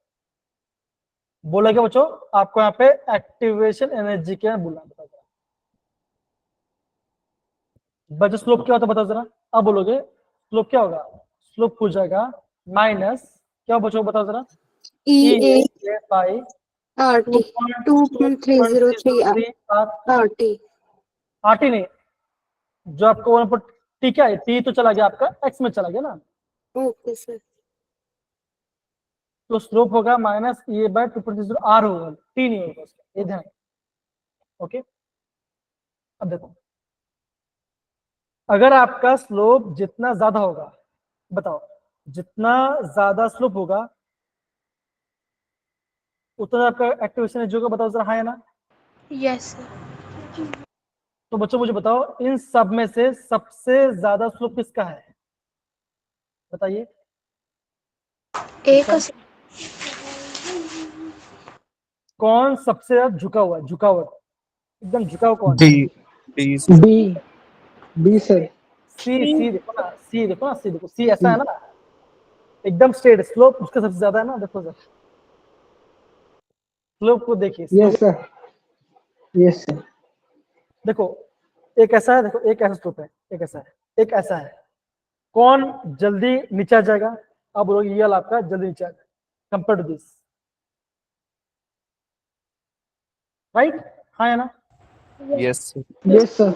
बोला क्या बच्चों, आपको यहाँ पे एक्टिवेशन एनर्जी क्या बोला, बताओ जरा बच्चों, स्लोप क्या होता है बताओ जरा। अब बोलोगे स्लोप क्या होगा, स्लोप हो जाएगा माइनस क्या बचो बताओ जरा, EA by RT 2.303 RT RT नहीं, जो आपको वहां पर टी क्या है, टी तो चला गया आपका एक्स में चला गया ना, ओके सर तो स्लोप होगा माइनस ये बाय 2.30 आर होगा, टी नहीं होगा उसका, ये ध्यान। ओके, अब देखो अगर आपका स्लोप जितना ज्यादा होगा, बताओ जितना ज्यादा स्लोप होगा उतना आपका एक्टिवेशन एनर्जी होगा, बताओ जरा, हाँ या ना। Yes sir. तो बच्चों मुझे बताओ इन सब में से सबसे ज्यादा स्लोप किसका है, बताइए। एक का कौन सबसे ज्यादा झुका हुआ है, झुका हुआ एकदम झुका हुआ कौन है? D D sir. B B sir. C देखो ना, सी देखो ना, सी देखो, सी ऐसा है ना एकदम स्ट्रेट, स्लोप उसका सबसे ज्यादा है ना, देखो सर स्लोप को देखिए, yes slope sir, yes sir. देखो एक ऐसा है, देखो एक ऐसा स्लोप है, एक ऐसा है, एक ऐसा है, कौन जल्दी नीचे आ जाएगा, अब बोलो ये वाला आपका जल्दी नीचे आ जाएगा कंपेयर टू दिस, राइट, हाँ या ना। Yes sir. Yes sir.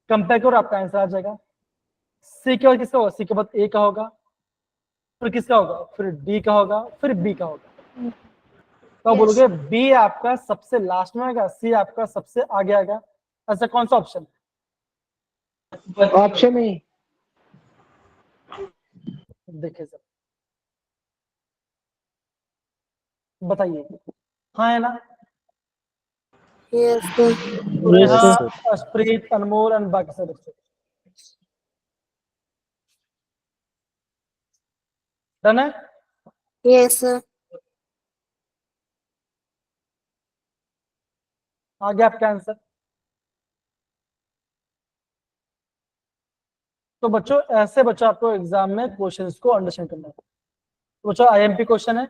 Compare करो आपका आंसर आ जाएगा। सी के बाद किसका होगा, सी के बाद ए का होगा, फिर किसका होगा, फिर डी का होगा, फिर बी का होगा, तो आप Yes. बोलोगे बी आपका सबसे लास्ट में आएगा, सी आपका सबसे आगे आएगा, ऐसा कौन सा ऑप्शन, ऑप्शन ए। देखिए सर बताइए, हाँ है ना। यस सर यस हाँ, सर। अर्शप्रीत, अनमोल एंड बाकी सब बच्चे डन है। यस सर आगे आपका आंसर। तो बच्चों ऐसे बच्चों आपको एग्जाम में क्वेश्चंस को अंडरस्टैंड करना है, तो बच्चों आईएमपी क्वेश्चन है,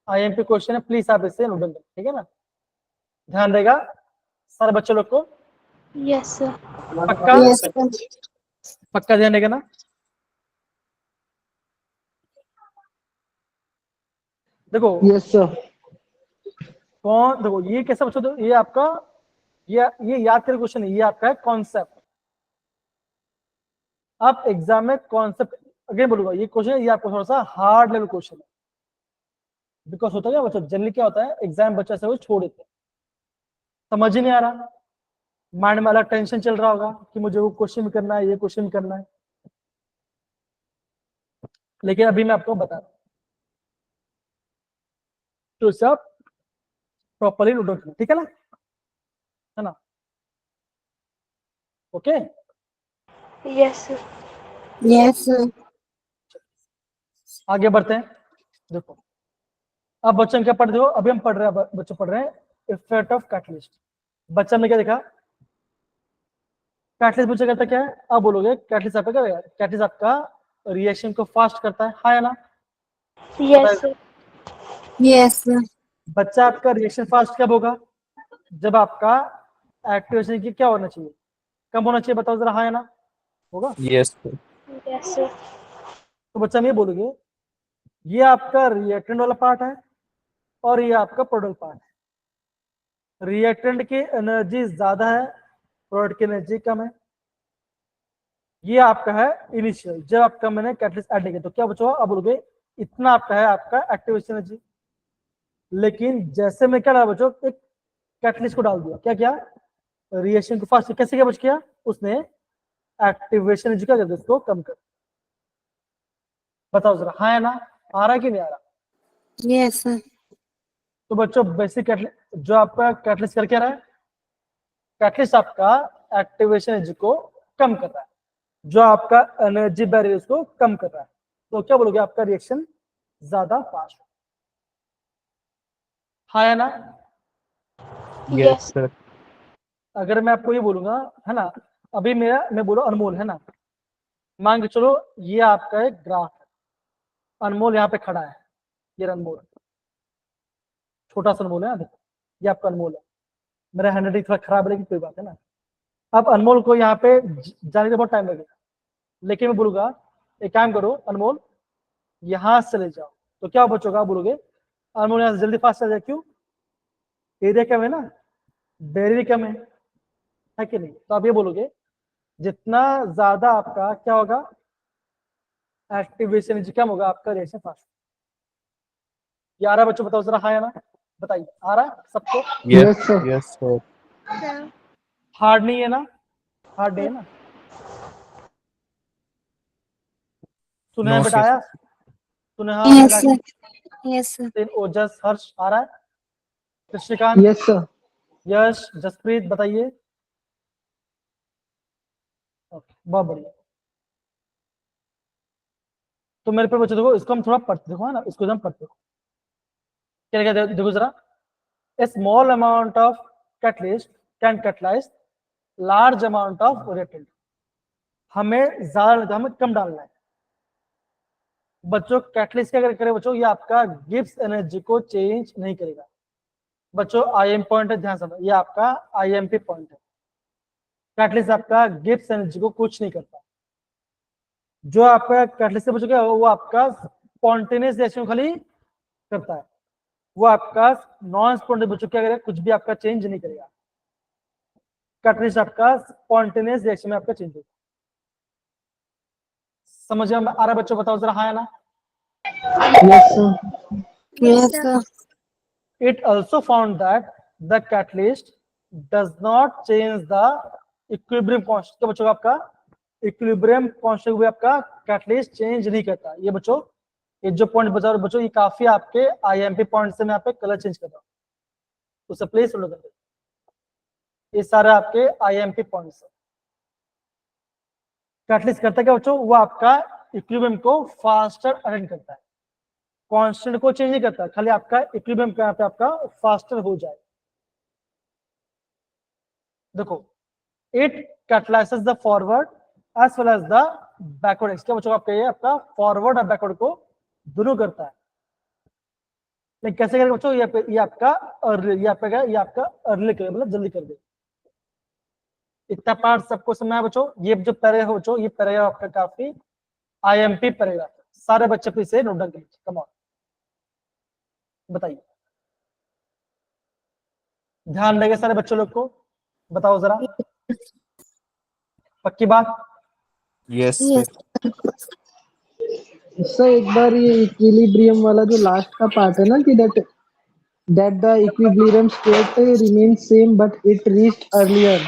आईएमपी क्वेश्चन है, प्लीज आप इसे नोट करें, ठीक है ना, ध्यान देगा सारे बच्चों लोग को, यस सर। पक्का, यस सर पक्का ध्यान देगा ना। देखो यस सर। कौन, देखो ये कैसा बच्चों, देखो ये आपका ये याद करके क्वेश्चन है, ये आपका है कॉन्सेप्ट, आप एग्जाम में कॉन्सेप्ट, अगेन बोलूंगा ये क्वेश्चन ये आपको थोड़ा सा हार्ड लेवल क्वेश्चन है, बिकॉज होता है क्या बच्चों, जनरली क्या होता है एग्जाम बच्चा से वो छोड़ देते हैं, समझ ही नहीं आ रहा, माइंड में अलग टेंशन चल रहा होगा कि मुझे वो क्वेश्चन भी करना है, ये क्वेश्चन भी करना है, लेकिन अभी मैं आपको बता रहा हूं, तो सब प्रॉपरली नोट डाउन, ठीक है ना, okay. Yes sir. Yes sir आगे बढ़ते हैं, देखो अब बच्चों क्या पढ़ रहे हो, अभी हम पढ़ रहे हैं, बच्चों पढ़ रहे हैं इफेक्ट ऑफ कैटलिस्ट, बच्चा ने क्या देखा, कैटलिस्ट बच्चा करता क्या है, अब बोलोगे कैटलिस्ट आपका क्या है, कैटलिस्ट आपका रिएक्शन को फास्ट करता है, हाँ या ना, यस सर। यस सर बच्चा आपका रिएक्शन फास्ट कब होगा, जब आपका एक्टिवेशन की क्या होना चाहिए, कम होना चाहिए, बताओ जरा, हाँ या ना, होगा। Yes sir. Yes sir. तो बच्चा में ये बोलोगे ये आपका रिएक्टेंट वाला पार्ट है और ये आपका प्रोडक्ट पार्ट है, रिएक्टेंट की एनर्जी ज्यादा है, प्रोडक्ट की एनर्जी कम है, ये आपका है इनिशियल, जब आपका मैंने कैटलिस्ट ऐड नहीं किया तो क्या बचा, अब बोलोगे इतना आपका है आपका एक्टिवेशन एनर्जी, लेकिन जैसे मैं क्या डाला बच्चों, एक कैटलिस्ट को डाल दिया, क्या किया, रिएक्शन को फास्ट, कैसे क्या बच किया, उसने एक्टिवेशन एनर्जी क्या कर दिया, उसको कम कर, बताओ जरा, हाँ या ना, आ रहा है कि नहीं आ रहा। यस सर तो बच्चों बेसिक जो आपका कैटलिस्ट कर क्या रहा है, कैटलिस्ट आपका एक्टिवेशन एनर्जी को कम कर रहा है, जो आपका एनर्जी बैरियर उसको कम कर रहा है, तो क्या बोलोगे आपका रिएक्शन ज्यादा फास्ट, हाँ या ना। Yes sir. अगर मैं आपको ये बोलूंगा है ना, अभी मैं बोलो अनमोल है ना, मान के चलो ये आपका एक ग्राफ है, अनमोल यहाँ पे खड़ा है, ये अनमोल छोटा सा अनमोल है ना, देखो ये आपका अनमोल है, मेरा हैंडराइटिंग थोड़ा खराब है लेकिन कोई बात है ना, अब अनमोल को यहाँ पे जाने का बहुत टाइम लगेगा, लेकिन मैं बोलूंगा एक काम करो अनमोल, यहां से चले जाओ, तो क्या बचोगा? आप बोलोगे अनमोल यहां से जल्दी फास्ट चल जाए, क्यों? एरिया कम है ना, बैरियर कम है कि नहीं? तो आप ये बोलोगे जितना ज्यादा आपका क्या होगा, एक्टिवेशन एनर्जी कम होगा, आपका रिएक्शन फास्ट। ये आ रहा है बच्चों? बताओ जरा हाँ या ना, बताइए। आ रहा है सबको? Yes, sir. yes, sir. Hard नहीं है ना? हार्ड नहीं है ना? सुने No, बेटा sir. आया? सुने हाँ Yes, Meenakshi, sir. Yes, sir. ओजस, हर्ष आ रहा है? Krishnakant, Yes, sir. यश, जसप्रीत बताइए। ओके, बहुत बढ़िया। तो मेरे पे बच्चों देखो, इसको हम थोड़ा पढ़ते देखो, है ना, इसको हम पढ़ते क्या कहते हैं देखो जरा। A small amount of catalyst can catalyze large amount of reactant। हमें ज्यादा नहीं, तो हमें कम डालना है बच्चों। कैटलिस्ट क्या करें बच्चों? ये आपका गिब्स एनर्जी को चेंज नहीं करेगा बच्चों। आईएम पॉइंट है, ध्यान से, ये आपका आईएमपी पॉइंट है। कैटलिस्ट आपका गिब्स एनर्जी को कुछ नहीं करता। जो आपका कैटलिस्ट बच्चों क्या वो आपका स्पॉन्टेनियस रिएक्शन खाली करता है, वो आपका नॉन स्पॉन्टेनियस बच्चों क्या करेगा? कुछ भी आपका चेंज नहीं करेगा। कैटलिस्ट आपका स्पॉन्टेनियस रिएक्शन में आपका चेंज होगा। समझ में आ रहा है बच्चों? बताओ जरा हाँ या ना। Yes, sir. Yes, sir. It also found that the catalyst does not change the equilibrium constant। क्या बच्चों आपका इक्विलिब्रियम कांस्टेंट भी आपका कैटलिस्ट चेंज नहीं करता। ये बच्चों, ये जो पॉइंट बचा रहा बच्चों, ये काफी आपके आईएमपी पॉइंट से मैं यहाँ पे कलर चेंज कर रहा हूँ, उसे प्लेस कर लो। ये सारे आपके आईएमपी पॉइंट्स है। कैटलिस्ट करता है क्या बच्चों? वो आपका इक्विलिब्रियम को फास्टर अटेंड करता है, कांस्टेंट को चेंज नहीं करता, खाली आपका इक्विलिब्रियम यहाँ पे आपका फास्टर हो जाए। देखो, it catalyses the forward as well as the backward. क्या बच्चों आपका ये आपका फॉरवर्ड और बैकवर्ड को दोनों करता है। लेकिन कैसे करेगा बच्चों? ये आपका अर्ली, ये आपका क्या, ये आपका अर्ली करे, मतलब जल्दी कर दे। इतना पार्ट सबको समझ आया बच्चों? ये जो पैराग्राफ बच्चों, ये पैराग्राफ आपका काफी आईएमपी पैराग्राफ है। सारे बच्चे प्लीज से नोट डाउन कर लीजिए। कम ऑन, बताइए, ध्यान देंगे सारे बच्चों लोग को? बताओ जरा, पक्की बात? Yes, sir. Yes. सर एक बार ये इक्विलिब्रियम वाला जो लास्ट का पार्ट है ना कि that the equilibrium state remain same but it reached earlier,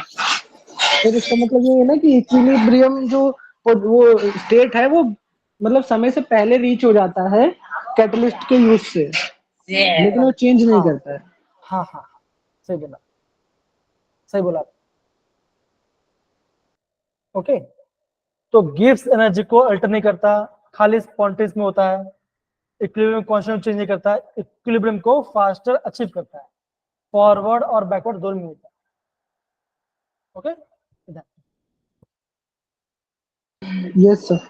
तो इसका मतलब ये है ना कि इक्विलिब्रियम जो वो स्टेट है वो मतलब समय से पहले रीच हो जाता है कैटलिस्ट के यूज से, लेकिन वो चेंज नहीं करता है। हाँ हाँ, सही बोला, सही बोला। ओके, तो गिब्स एनर्जी को अल्टर नहीं करता, खाली स्पॉन्टेनियस में होता है। इक्विलिब्रियम कांस्टेंट चेंज नहीं करता, इक्विलिब्रियम को फास्टर अचीव करता है, फॉरवर्ड और बैकवर्ड दोनों में होता है। Okay, yes sir.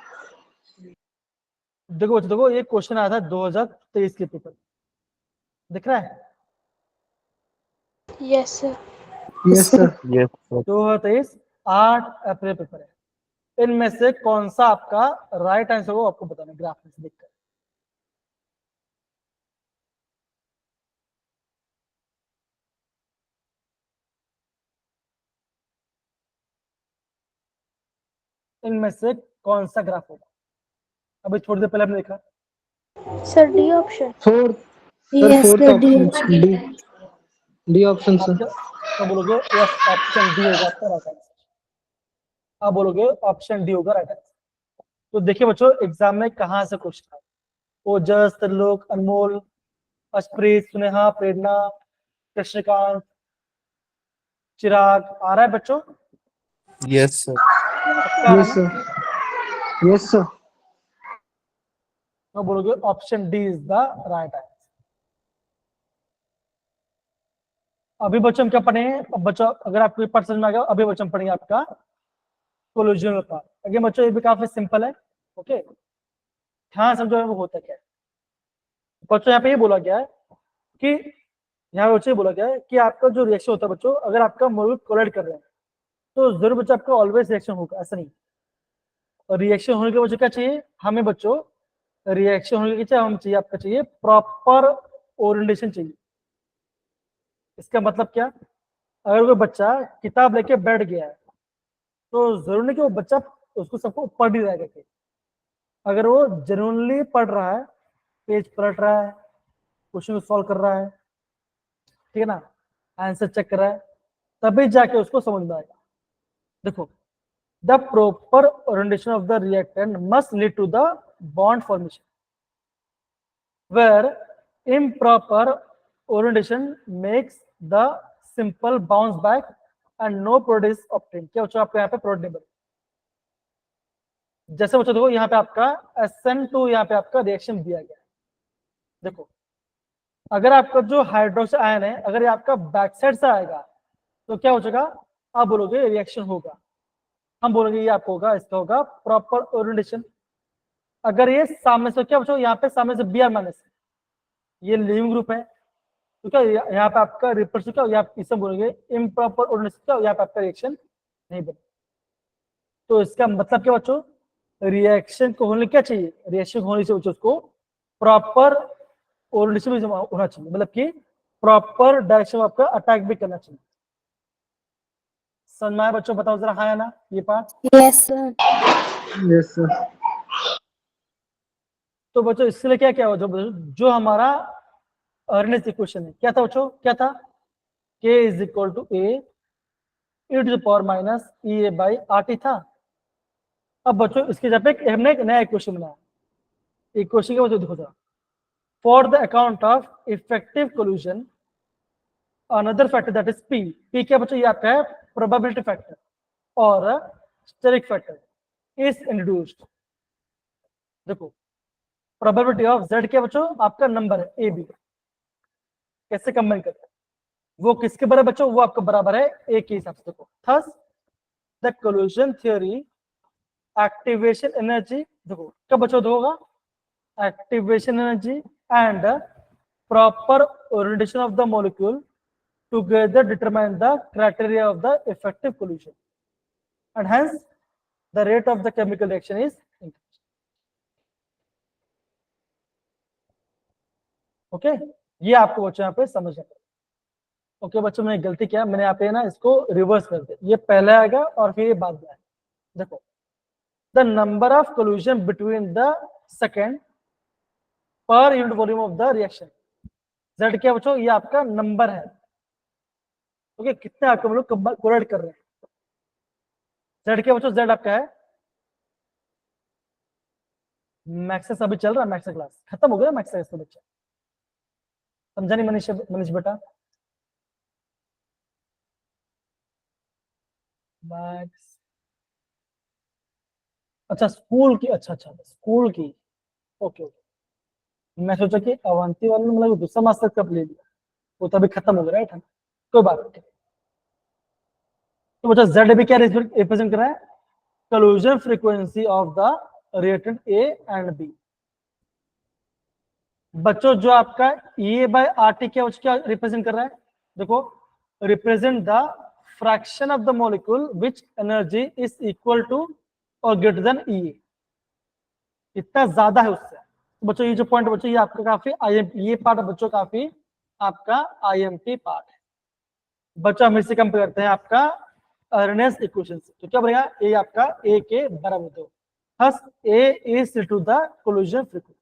देखो बच्चों, देखो ये क्वेश्चन आया था 2023 के पेपर, दिख रहा है? Yes sir. Yes sir. Yes, sir. 2023 8 अप्रैल पेपर है। इनमें से कौन सा आपका राइट आंसर हो आपको बताना, ग्राफ में से देखकर। इनमें से कौन सा ग्राफ होगा? अभी थोड़ी देर पहले हमने देखा। Sir D option. Fourth sir, Yes, fourth sir. D option option. D, D option आप सर। क्या बोलोगे? यस, ऑप्शन डी होगा आपका राइट आंसर। आप बोलोगे ऑप्शन डी होगा राइट आंसर। तो देखिए बच्चों, एग्जाम में कहां से क्वेश्चन आए? ओजस, त्रिलोक, अनमोल, अशप्रीत, स्नेहा, प्रेरणा, कृष्णकांत, चिराग, आ रहा है बच्चों? Yes, sir. पक्का आ रहा यस है ना? सर। Yes sir. तो बोलोगे option D is the right answer. अभी बच्चों हम क्या पढ़ेंगे? अब बच्चों अगर आपको पार्ट समझ में आ गया, अभी बच्चों हम पढ़ेंगे आपका कोलिजन पार्ट। अगेन बच्चों ये भी काफी सिंपल है। ओके, ध्यान समझो वो होता क्या है। बच्चों यहाँ पे ये बोला गया है कि यहाँ बच्चों ये बोला गया है कि आपका जो रिएक्शन होता है बच्चों, अगर आपका मॉलिक्यूल कोलाइड कर रहे हैं तो जरूर बच्चा आपका ऑलवेज रिएक्शन होगा, ऐसा नहीं। रिएक्शन होने के बच्चों क्या चाहिए हमें बच्चों, रिएक्शन होने के चाहिए हम चाहिए आपका चाहिए प्रॉपर ओरिएंटेशन चाहिए। इसका मतलब क्या, अगर कोई बच्चा किताब लेके बैठ गया है तो जरूरी नहीं कि वो बच्चा उसको सबको पढ़ ही रहेगा कि अगर वो जेन्युइनली पढ़ रहा है, पेज पलट रहा है, क्वेश्चन को सॉल्व कर रहा है, ठीक है ना, आंसर चेक कर रहा है, तभी जाके उसको समझ में आएगा। देखो, the proper orientation of the reactant must lead to the bond formation, where improper orientation makes the simple bounce back and no product is obtained। क्या बच्चों आपको यहाँ पे प्रोडक्ट नहीं बने। जैसे बच्चों देखो यहाँ पे आपका SN2 यहाँ पे आपका रिएक्शन दिया गया है। देखो अगर आपका जो हाइड्रोक्सी आयन है अगर ये आपका बैक साइड से आएगा तो क्या हो जाएगा, आप बोलोगे रिएक्शन होगा, हम बोलेंगे ये आपको होगा, इसका होगा प्रॉपर ओरिएंटेशन। अगर ये सामने से, क्या बच्चों यहाँ पे सामने से Br माइनस ये लिविंग ग्रुप है तो क्या यहाँ पे आपका रिपल्सिव क्या, या इसे बोलोगे इम्प्रॉपर ओरिएंटेशन, क्या यहाँ पे आपका रिएक्शन नहीं बने। तो इसका मतलब क्या बच्चों, रिएक्शन को होने क्या चाहिए, रिएक्शन होने से बच्चों उसको प्रॉपर ओरिएंटेशन भी होना चाहिए, मतलब कि प्रॉपर डायरेक्शन में आपका अटैक भी करना चाहिए। समझ में आया बच्चों, बताओ जरा हाँ या ना ये part. Yes sir. Yes sir. तो बच्चों इसके लिए क्या क्या हो, जो हमारा अर्नेस्ट इक्वेशन है क्या था बच्चों, क्या था, k is equal to A e to the power minus E A by are T था। अब बच्चों इसके जगह पे हमने एक नया इक्वेशन बनाया, इक्वेशन के बच्चों देखो जरा, for the account of effective collision another factor that is P. P क्या बच्चों, ये आपका है प्रोबेबिलिटी फैक्टर और स्टेरिक फैक्टर इज इंट्रोड्यूस्ड। देखो प्रोबेबिलिटी ऑफ z क्या बच्चों, आपका नंबर है ए बी, कैसे कंबाइन करते हैं, वो किसके बराबर बच्चों, वो आपका बराबर है ए के हिसाब से। देखो thus the collision theory activation energy, देखो कब बच्चों होगा, activation energy and proper orientation of the molecule together determine the criteria of the effective collision and hence the rate of the chemical reaction is increase. Okay, ये आपको बच्चों यहाँ पे समझना पड़ेगा। ओके बच्चों, मैंने गलती किया, मैंने यहाँ पे ना इसको रिवर्स कर दिया, ये पहले आएगा और फिर ये बाद में आएगा। देखो the number of collision between the second per unit volume of the reaction, z क्या बच्चों, ये आपका नंबर है। ओके, कितने आपको लोग कोलेट कर रहे हैं, z क्या बच्चों, z आपका है मैक्सेस, अभी चल रहा है मैक्सेस क्लास, खत्म हो गया मैक्सेस तो बच्चा, समझा नहीं मनीष, मनीष बेटा, मैक्स, अच्छा स्कूल की, अच्छा अच्छा स्कूल की, ओके ओके, मैं सोचा कि अवंती वाले ने मतलब दूसरा मास्टर कब ले लिया, वो तो अभी खत्म हो गया राइट, कोई बात नहीं। तो बच्चा जेड भी क्या रिप्रेजेंट कर रहा है, collision frequency of the reactant A and B. बच्चों जो आपका ए बाय आर टी क्या रिप्रेजेंट कर रहा है, देखो represent the fraction of the molecule which energy is equal to और ग्रेटर देन ई, इतना ज्यादा है उससे। तो बच्चों ये जो पॉइंट बच्चों ये आपका काफी आईएमपी, ये पार्ट बच्चों काफी आपका आईएमपी पार्ट है। बच्चों हम इससे कंपेयर करते हैं आपका अर्नेस्ट इक्वेशन से, तो क्या बनेगा, ए आपका ए के बराबर दो, thus A is to the collision frequency.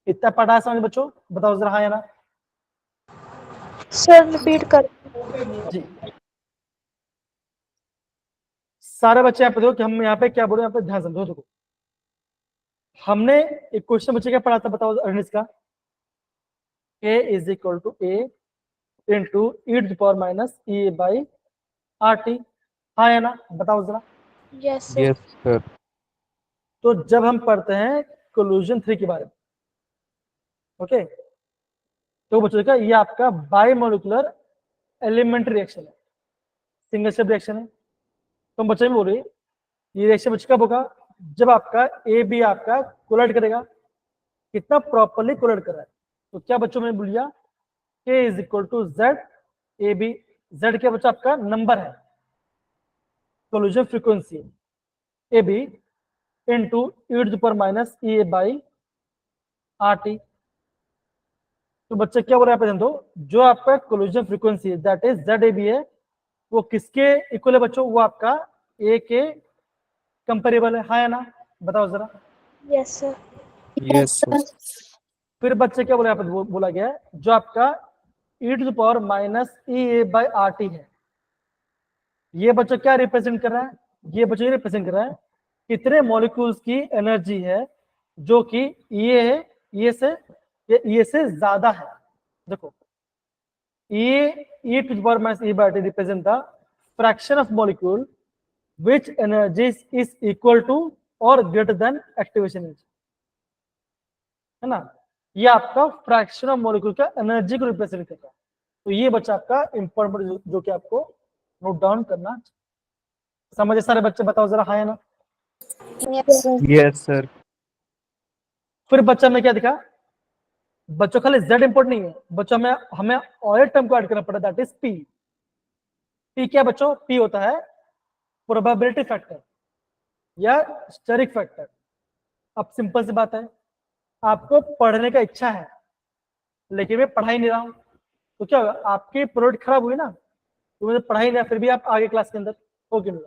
इतना पढ़ा है समझ बच्चों, बताओ जरा हाँ या ना। सर रिपीट कर। जी सारे बच्चे यहाँ पे देखो कि हम यहाँ पे क्या बोले, यहाँ पे ध्यान समझो। देखो हमने एक क्वेश्चन बच्चे क्या पढ़ा था, बताओ अर्नेस्ट का, a is equal to A into E to the power minus E A are R, T या ना, बताओ जरा। Yes sir. Yes, sir. तो जब हम पढ़ते हैं कोल्यूशन 3 के बारे में, ओके, तो बच्चों का ये आपका बायोमोलिकुलर एलिमेंट्री रिएक्शन है, सिंगल स्टेप रिएक्शन है। तो बच्चे बोल रहे ये रिएक्शन बच्चे कब होगा, जब आपका ए बी आपका कोलाइड करेगा, कितना प्रॉपरली कोलाइड कर रहा है। तो क्या बच्चों मैंने बोलिया, K is equal to Z A B, Z क्या बच्चा आपका नंबर है, collision frequency A B into e to the power minus EA by RT। तो बच्चे क्या बोल रहे हैं यहाँ पे दो, जो आपका कोलिजन फ्रीक्वेंसी है दैट इज ZAB है, वो किसके इक्वल है बच्चों, वो आपका A के कंपेरेबल है, हाँ या ना, बताओ जरा। Yes sir. Yes, sir. फिर बच्चे क्या बोले यहाँ पे बोला गया है, जो आपका e to the power minus EA by RT है, ये बच्चों क्या रिप्रेजेंट कर रहा है, ये बच्चों ये रिप्रेजेंट कर रहा है कितने मॉलिक्यूल्स की एनर्जी है जो कि ये है, ये से ज्यादा है। देखो e to the power minus E by RT represent the fraction of molecule which energy is equal to or greater than activation energy, है ना, ये आपका फ्रैक्शन ऑफ मॉलिक्यूल का एनर्जी को रिप्रेजेंट करता है। तो ये बच्चा आपका इंपॉर्टेंट जो कि आपको नोट डाउन करना चाहिए। समझे सारे बच्चे, बताओ जरा हाँ या ना। Yes, sir. Yes, sir. फिर बच्चा में क्या दिखा, बच्चों खाली Z इंपोर्टेंट नहीं है बच्चों, हमें और एक टर्म को ऐड करना पड़ा, दैट इज P। P क्या बच्चों, P होता है प्रोबेबिलिटी फैक्टर या स्टेरिक फैक्टर। अब सिंपल सी बात है, आपको पढ़ने का इच्छा है लेकिन मैं पढ़ा ही नहीं रहा हूं, तो क्या होगा, आपकी प्रोडक्ट खराब हुई ना, तो मुझे पढ़ाई नहीं, फिर भी आप आगे क्लास के अंदर हो क्यों नहीं।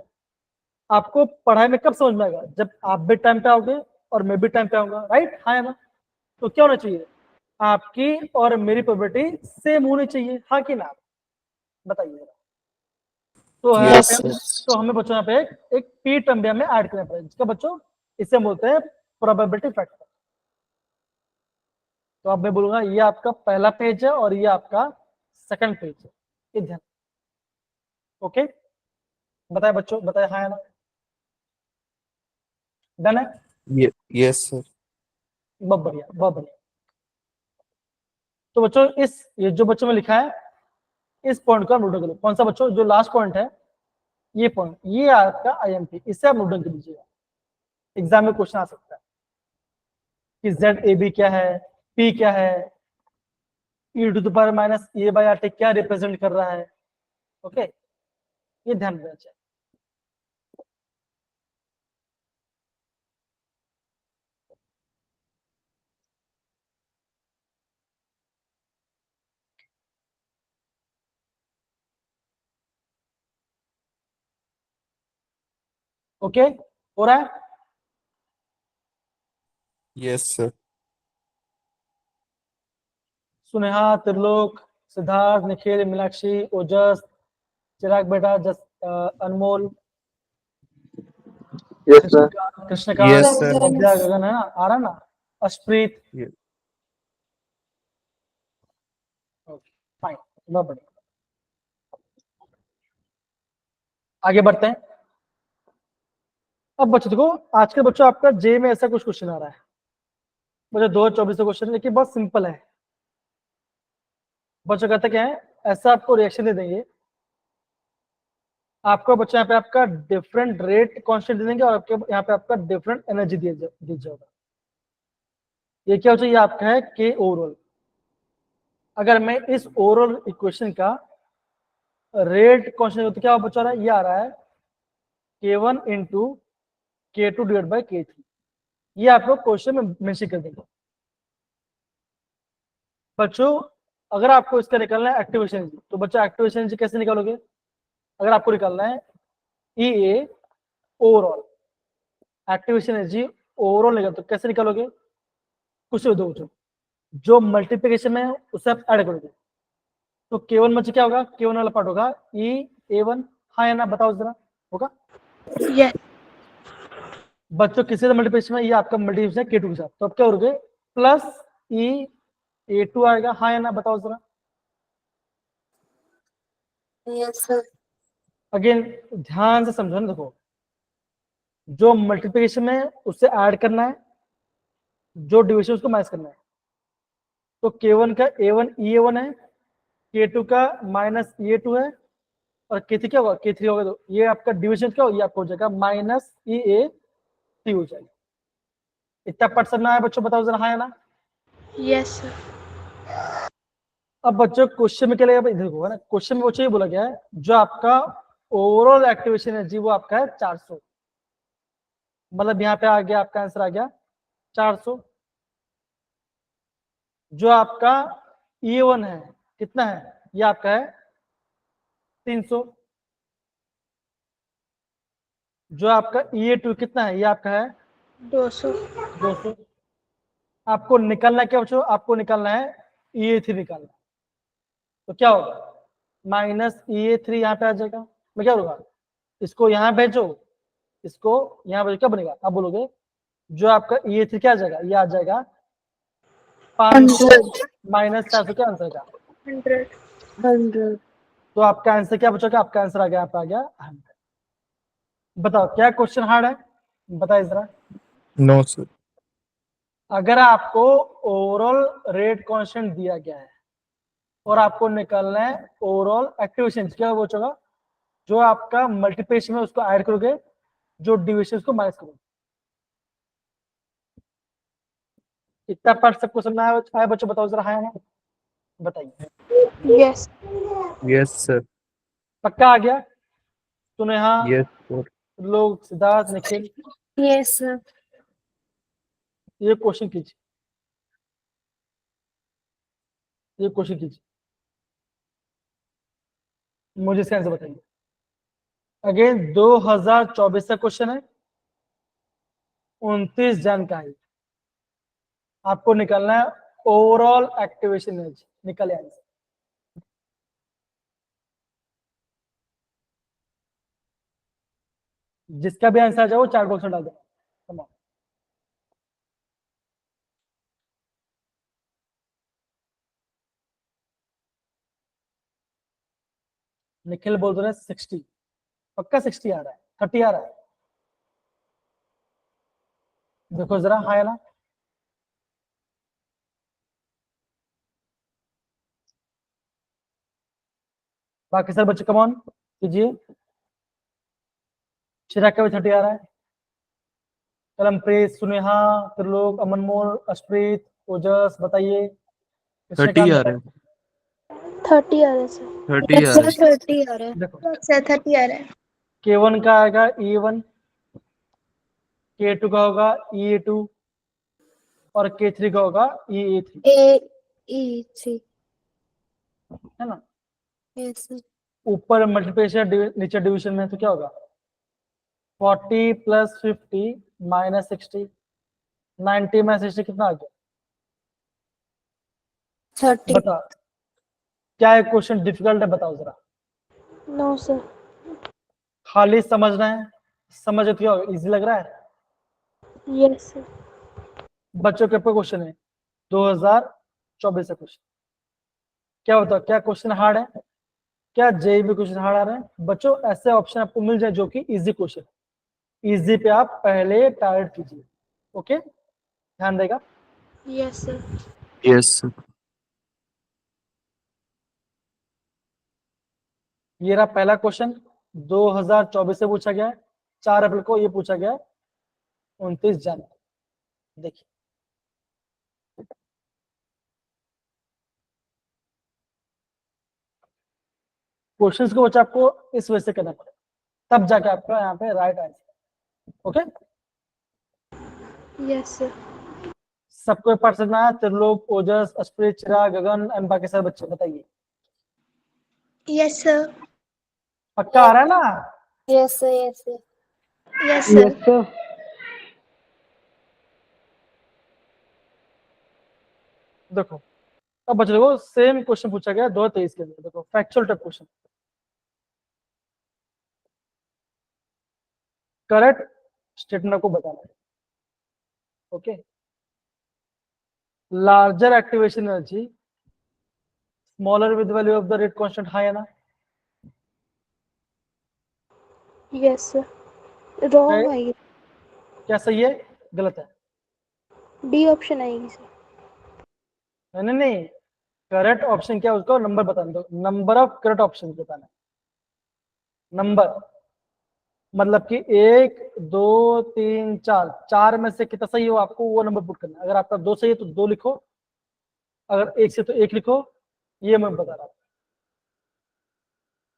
आपको पढ़ाई में कब समझ में आएगा, जब आप भी टाइम पे आओगे और मैं भी टाइम पे आऊंगा, राइट, हाँ ना। तो क्या होना चाहिए, आपकी और मेरी प्रोबेबिलिटी सेम होनी चाहिए, हाँ कि ना, बताइए। तो है Yes, sir. तो हमें बच्चों यहाँ पे एक पी टर्म भी हमें ऐड करना पड़ेगा, जिसका बच्चों इसे बोलते हैं प्रोबेबिलिटी फैक्टर। तो अब मैं बोलूंगा ये आपका पहला पेज है और ये आपका सेकंड पेज है, ये ध्यान। ओके, बताए बच्चों, बताए हाँ या ना, डन है। Yes, sir. बहुत बढ़िया, बहुत बढ़िया। तो बच्चों ये जो बच्चों में लिखा है, इस पॉइंट को आप नोट करो। कौन सा बच्चों, जो लास्ट पॉइंट है, ये पॉइंट, ये आपका IMP, इससे आप नोट कर लीजिएगा, एग्जाम में क्वेश्चन आ सकता है कि ZAB क्या है, P क्या है, e to the power minus E by RT क्या रिप्रेजेंट कर रहा है। ओके, ये ध्यान देना चाहिए। ओके, हो रहा है। Yes, sir. सुनेहा, त्रिलोक, सिद्धार्थ, निखिल, मीनाक्षी, ओजस, चिराग बेटा, अनमोल, Yes, sir. Krishnakant, Yes, sir. विद्या, गगन, है ना, आ रहा ना, अशप्रीत, Yes. फाइन, बहुत बढ़िया। आगे बढ़ते हैं। अब बच्चों देखो, आज के बच्चों आपका जे में ऐसा कुछ क्वेश्चन आ रहा है, मुझे 2024 का क्वेश्चन, लेकिन बहुत सिंपल है। बच्चों कहते क्या है, ऐसा आपको रिएक्शन दे देंगे, आपको बच्चों यहाँ पे आपका डिफरेंट रेट कांस्टेंट दे देंगे और आपके यहाँ पे आपका डिफरेंट एनर्जी दिया जाएगा। ये क्या हो चाहिए, आपका है के ओवरऑल। अगर मैं इस ओवरऑल इक्वेशन का रेट कांस्टेंट तो क्या बचा रहा है, ये आ रहा है K1 into K2 divide by K3। ये आप लोग क्वेश्चन में मेंशन कर देंगे। बच्चों अगर आपको इसका निकालना है एक्टिवेशन एनर्जी, तो बच्चों एक्टिवेशन एनर्जी कैसे निकालोगे, अगर आपको निकालना है EA overall, activation energy overall निकाल, तो कैसे निकालोगे, कुछ दो बच्चों, जो मल्टीप्लिकेशन में है उसे आप ऐड करोगे, तो K1 बच्चे क्या होगा, K1 वाला पार्ट होगा EA1, हाँ या ना, बताओ जरा, होगा। यस। बच्चों किसी से मल्टीप्लिकेशन में ये आपका मल्टीप्लिकेशन है K2 के साथ, तो अब क्या करोगे, प्लस EA2 आएगा, हाँ या ना, बताओ जरा। Yes, sir. अगेन ध्यान से समझो ना, देखो जो मल्टीप्लिकेशन में उससे ऐड करना है, जो डिविजन उसको माइनस करना है। तो K1 का A1 EA1 है, K2 का माइनस EA2 है, और K3 क्या होगा, K3 होगा, तो ये आपका डिविजन क्या होगा, ये आपको हो जाएगा माइनस EA3 हो जाएगा। इतना पार्ट समझ में आया बच्चों, बताओ जरा हाँ या ना। Yes sir. अब बच्चों क्वेश्चन में क्या लगेगा, देखो है ना, क्वेश्चन में बच्चों ये बोला गया है जो आपका ओवरऑल एक्टिवेशन एनर्जी वो आपका है 400, मतलब यहाँ पे आ गया, आपका आंसर आ गया 400। जो आपका E1 है कितना है, ये आपका है 300। जो आपका E2 कितना है, ये आपका है 200। 200। आपको निकालना क्या बच्चों, आपको निकालना है E3 निकालना है। तो क्या होगा, -E3 यहाँ पे आ जाएगा। मैं क्या होगा, इसको यहाँ भेजो, इसको यहाँ भेजो, क्या बनेगा, आप बोलोगे जो आपका E3 क्या आ जाएगा, ये आ जाएगा 500 -400, क्या आंसर का। 100। तो आपका आंसर क्या बचोगे, आपका आंसर आ गया, आपका आ गया 100। बताओ क्या क्वेश्चन हार्ड है, बताइए जरा। No, sir. अगर आपको ओवरऑल रेट कांस्टेंट दिया गया है और आपको निकालना है ओवरऑल एक्टिवेशन, क्या बचोगा, जो आपका मल्टीप्लिकेशन है उसको ऐड करोगे, जो डिविजन को माइनस करोगे। इतना पार्ट सबको समझ में आया बच्चों, बताओ जरा, है ना, बताइए। यस। Yes, sir. पक्का आ गया, सुने हाँ Yes, sir. लोग, सिद्धार्थ, निखिल, यस सर। ये क्वेश्चन कीजिए, ये क्वेश्चन कीजिए, मुझे इसका आंसर बताइए। अगेन 2024 का क्वेश्चन है, 29 जन का है। आपको निकालना है ओवरऑल एक्टिवेशन एनर्जी, निकले आंसर। जिसका भी आंसर आ जाए वो चार बॉक्स में डाल देना। Come on. निखिल बोल रहे हैं 60, पक्का 60 आ रहा है, 30 आ रहा है, देखो जरा, हाँ है ना। बाकी सर बच्चे कमॉन कीजिए। चिराग का भी 30 आ रहा है। कलमप्रीत, सुनेहा, त्रिलोक, अमनमोल, अशप्रीत, ओजस, बताइए। 30 आ रहा है। 30 आ रहा है सर। 30 आ रहा है। 30 आ रहा है देखो सर, 30 आ रहा है। K1 का आएगा E1, K2 का होगा E2 और K3 का होगा E3, E3। है ना। Yes sir. ऊपर मल्टीप्लिकेशन, नीचे डिवीजन में, तो क्या होगा 40 + 50 - 60, 90 में 60 कितना आ गया, 30। बता। क्या है क्वेश्चन डिफिकल्ट है, बताओ जरा। No sir. खाली समझना है, समझ तो क्या होगा, इजी लग रहा है। Yes sir. बच्चों के ऊपर क्वेश्चन है 2024 का क्वेश्चन। क्या होता है, क्या क्वेश्चन हार्ड है, क्या जेई में क्वेश्चन हार्ड आ रहे हैं बच्चों। ऐसे ऑप्शन आपको मिल जाए जो कि इजी क्वेश्चन, इजी पे आप पहले टारगेट कीजिए। ओके, ध्यान देगा। Yes sir. Yes, sir. ये रहा पहला क्वेश्चन, 2024 से पूछा गया है, 4 अप्रैल को ये पूछा गया है, 29 जनवरी। देखिए क्वेश्चंस को बच्चा आपको इस वजह से करना पड़ेगा, तब जाके आपका यहाँ पे right answer. Okay, yes sir. सबको पढ़ सकना है, त्रिलोक, ओजस, अशप्रीत, चिराग, गगन एंड बाकी सारे बच्चे, बताइए। Yes sir. पक्का आ रहा है ना। Yes sir. Yes sir. Yes yes sir. Sir. देखो अब बच्चे देखो, सेम क्वेश्चन पूछा गया 2023 के लिए। देखो factual type question, correct statement को बताना है। Okay, larger activation energy smaller with value of the rate constant, high है ना। Yes sir. रॉन्ग आएगी। क्या सही है, गलत है। डी ऑप्शन आएगी सर। नहीं नहीं, करेक्ट ऑप्शन क्या है उसका नंबर बताना दो, नंबर ऑफ करेक्ट ऑप्शन बताना है। नंबर मतलब कि 1 2 3 4, 4 में से कितना सही हो आपको वो नंबर पुट करना है। अगर आपका 2 सही है तो 2 लिखो, अगर 1 से तो 1 लिखो, ये मैं बता रहा हूँ।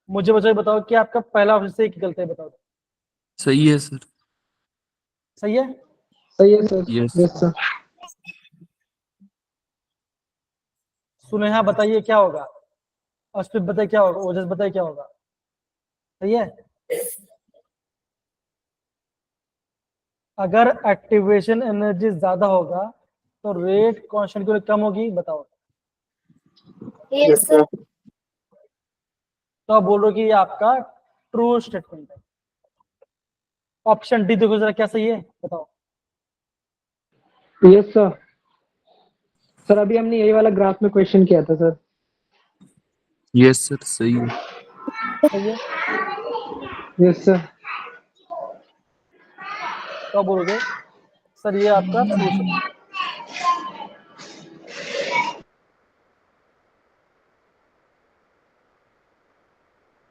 मुझे बताओ कि आपका पहला ऑप्शन सही कि गलत है, बताओ। सही है सर। सही है? सही है sir. Yes. Yes sir. Suneha बताइए क्या होगा, अस्पित बताइए क्या होगा, ओजस बताइए क्या होगा। सही है? अगर एक्टिवेशन एनर्जी ज्यादा होगा तो रेट कांस्टेंट की कम होगी, बताओ। Yes sir. तो आप बोल रहे हो कि ये आपका ट्रू स्टेटमेंट है। ऑप्शन डी देखो जरा क्या सही है, बताओ। Yes sir. सर अभी हमने यही वाला ग्राफ में क्वेश्चन किया था सर। Yes sir, सही है। सही है? Yes sir. तो आप बोलोगे सर ये आपका ट्रू स्टेटमेंट।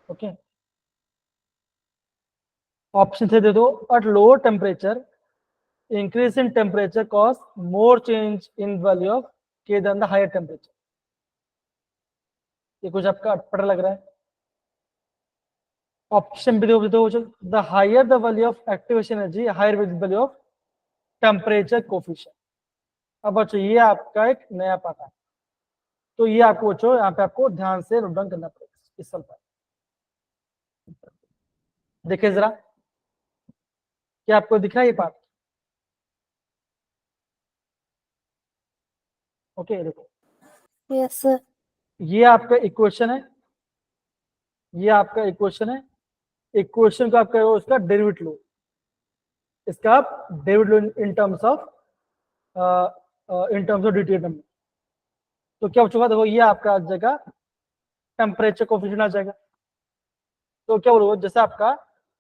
ओके, ऑप्शन से दे दो। At lower temperature increase in temperature cause more change in value of k than the higher temperature। ये कुछ आपका अटपटा लग रहा है। ऑप्शन भी देखो तो the higher the value of activation energy higher value of temperature coefficient. अब बच्चों ये आपका एक नया पार्ट है, तो ये आपको बच्चों यहाँ पे आपको ध्यान से नोट डाउन करना पड़ेगा इस सवाल पर। देखिए जरा क्या आपको दिख रहा है ये पार्ट। ओके देखो, यस सर। ये आपका इक्वेशन है, ये आपका इक्वेशन है। इक्वेशन को आप कहो उसका डेरिवेटिव लो, इसका आप derivative low in terms of detail में। तो क्या बचेगा, देखो ये आपका आ जाएगा टेम्परेचर कोफिशिएंट आ जाएगा। तो क्या बोलोगे, जैसे आपका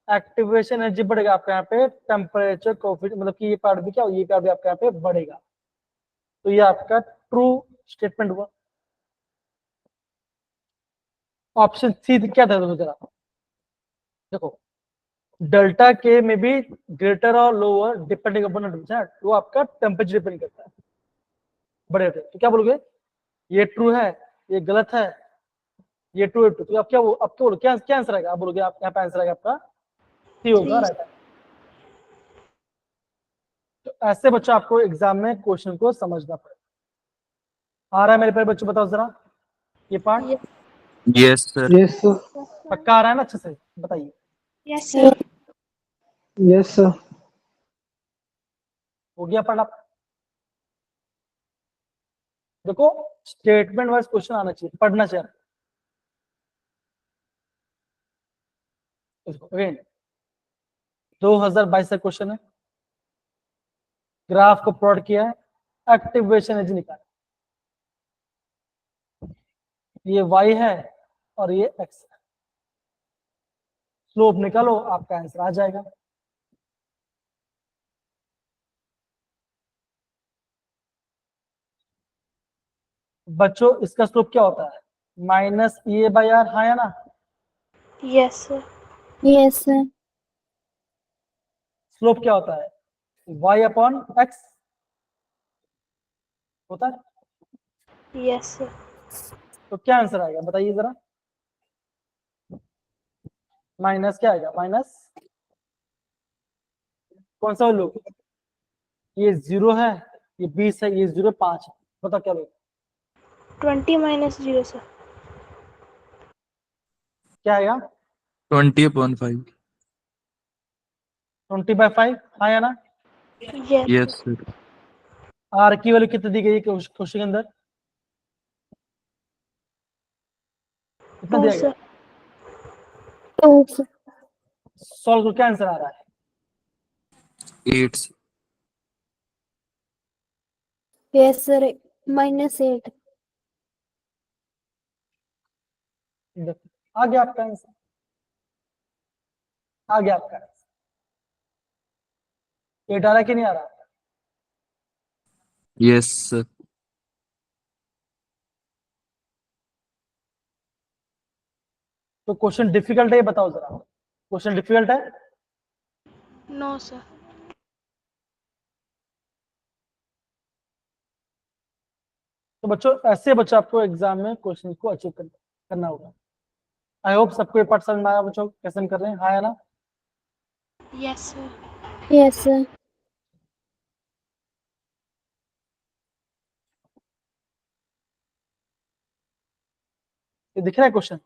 एक्टिवेशन एनर्जी बढ़ेगा आपका यहाँ पे टेम्परेचर कोफिशिएंट, मतलब कि ये पार्ट भी क्या, ये पार्ट भी आपका यहाँ पे बढ़ेगा। तो ये आपका ट्रू स्टेटमेंट हुआ। ऑप्शन सी क्या था देखो जरा, देखो डेल्टा के में भी ग्रेटर और लोअर डिपेंडिंग अपॉन टेम्परेचर, वो आपका टेम्परेचर डिपेंड करता है बड़े होते। तो क्या बोलोगे, ये ट्रू है, ये गलत है, ये ट्रू है ट्रू। तो आप क्या बोलो क्या क्या आंसर आएगा, आप बोलोगे आप यहाँ पे आंसर आएगा आपका सी होगा, राइट है। तो ऐसे बच्चों आपको एग्जाम में क्वेश्चन को समझना पड़ेगा। आ रहा है मेरे पे बच्चों, बताओ जरा ये part Yes sir. Yes sir. पक्का आ रहा है ना अच्छे से, बताइए। Yes sir. Yes sir. हो गया पार्ट आप देखो, स्टेटमेंट वाइज क्वेश्चन आना चाहिए, पढ़ना चाहिए। अगेन 2022 का क्वेश्चन है, ग्राफ को प्लॉट किया है, एक्टिवेशन एनर्जी निकाला, ये y है और ये x है। स्लोप निकालो, आपका आंसर आ जाएगा। बच्चों इसका स्लोप क्या होता है, माइनस ए बाई आर, हाँ या ना। Yes sir. Yes sir. Slope क्या होता है, y अपॉन x होता है। Yes sir. तो क्या आंसर आएगा बताइए जरा, माइनस क्या आएगा, माइनस कौन सा वैल्यू, ये 0 है, ये 20 है, ये 0 5 है, बताओ क्या लोग 20 माइनस 0 सर। क्या आएगा, 20/5। 20/5, हाँ या ना। Yes Yes sir. आर की वैल्यू कितनी दी गई है क्वेश्चन के अंदर, कितना 2 दिया गया, सर। 2 सर। सॉल्व करो क्या आंसर आ रहा है, 8 sir. Yes sir. -8। देखो, आ गया आपका आंसर, आ गया आपका आंसर। 8 आ रहा है कि नहीं आ रहा, Yes sir. तो क्वेश्चन डिफिकल्ट है ये बताओ जरा, क्वेश्चन डिफिकल्ट है। No sir. तो बच्चों ऐसे बच्चों आपको एग्जाम में क्वेश्चन को अचीव करना होगा। आई होप सबको ये पार्ट समझ में आया बच्चों, कैसे हम कर रहे हैं, हाँ या ना। Yes sir. Yes sir. ये दिख रहा है question?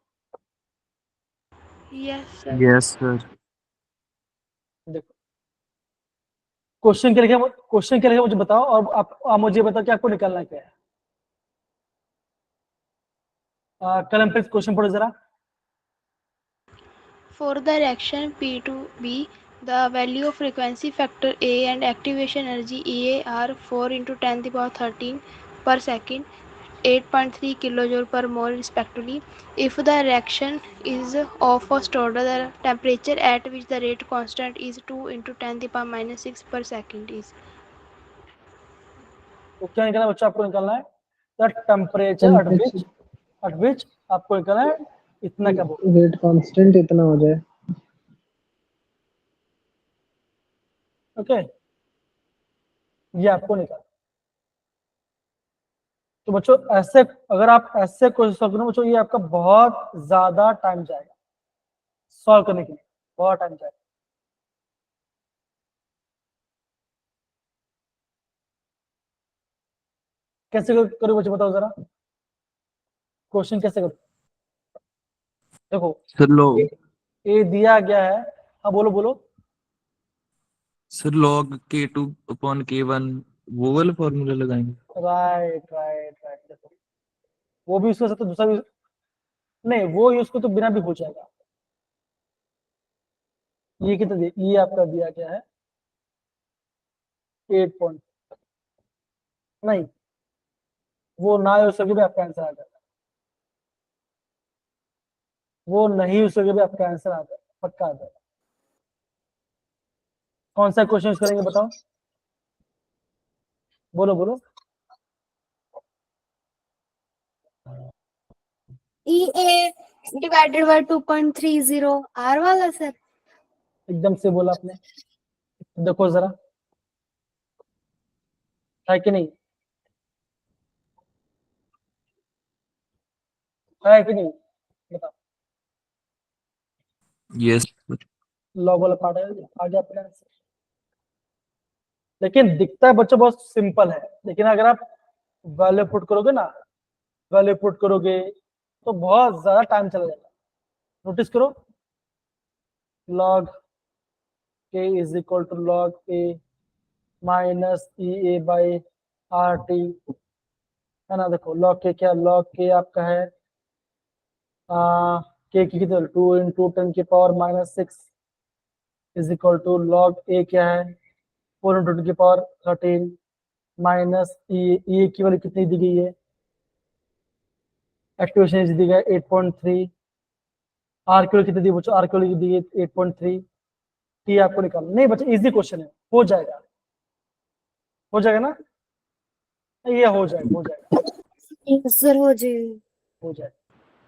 Yes sir. Yes, sir. देखो क्वेश्चन के लिए मुझे बताओ, और आप मुझे बताओ कि आपको निकालना क्या है। कलम पे क्वेश्चन पढ़ो जरा। For the reaction P to B, the value of frequency factor A and activation energy EA are 4 into 10 to the power 13 per second, 8.3 kilojoule per mole respectively. If the reaction is of first order, the temperature at which the rate constant is 2 into 10 to the power minus 6 per second is. तो क्या निकालना है बच्चों? आपको निकालना है the temperature at विच आपको निकालना है इतना क्या बोल, रेट कांस्टेंट इतना हो जाए। ओके, ये आपको निकाल। तो बच्चों ऐसे अगर आप ऐसे कोशिश करो बच्चों, ये आपका बहुत ज्यादा टाइम जाएगा सॉल्व करने के लिए, बहुत टाइम जाएगा। कैसे करो बच्चों, बताओ जरा क्वेश्चन कैसे करो। देखो Sir, log. ए दिया गया है, हाँ बोलो बोलो। Sir, log K2 upon K1 वो वाला फॉर्मूला लगाएंगे। राइट राइट राइट, देखो वो भी यूज कर सकते हो, दूसरा भी नहीं, वो यूज को तो बिना भी हो जाएगा। ये कितना ये आपका दिया गया है 8 पॉइंट, नहीं वो ना यूज करके भी आपका आंसर आ जाएगा, वो नहीं यूज करके भी आपका आंसर आ जाएगा, पक्का आ जाएगा। कौन सा क्वेश्चन यूज करेंगे बताओ, बोलो बोलो। EA divided by 2.30 R वाला सर। एकदम से बोला आपने, देखो जरा है कि नहीं, है कि नहीं बताओ। Yes, sir. लॉग वाला पार्ट है, आ गया आपका आंसर। लेकिन दिखता है बच्चों बहुत सिंपल है, लेकिन अगर आप वैल्यू पुट करोगे ना, वैल्यू पुट करोगे तो बहुत ज्यादा टाइम चला जाएगा। नोटिस करो, log k is equal to log a minus EA by RT, है ना। देखो log k क्या, log k आपका है k की कितनी 2 into 10 की power minus 6 is equal to log a क्या है 4 into 10 की पावर 13 माइनस E की वैल्यू कितनी दी गई है, एक्टिवेशन एनर्जी दी गई 8.3, आर की वैल्यू कितनी दी बच्चों, आर की वैल्यू दी गई 8.3। टी आपको निकालना नहीं बच्चों, इजी क्वेश्चन है, हो जाएगा, हो जाएगा ना, ये हो जाएगा, हो जाएगा, सर हो जाएगा। हो जाएगा।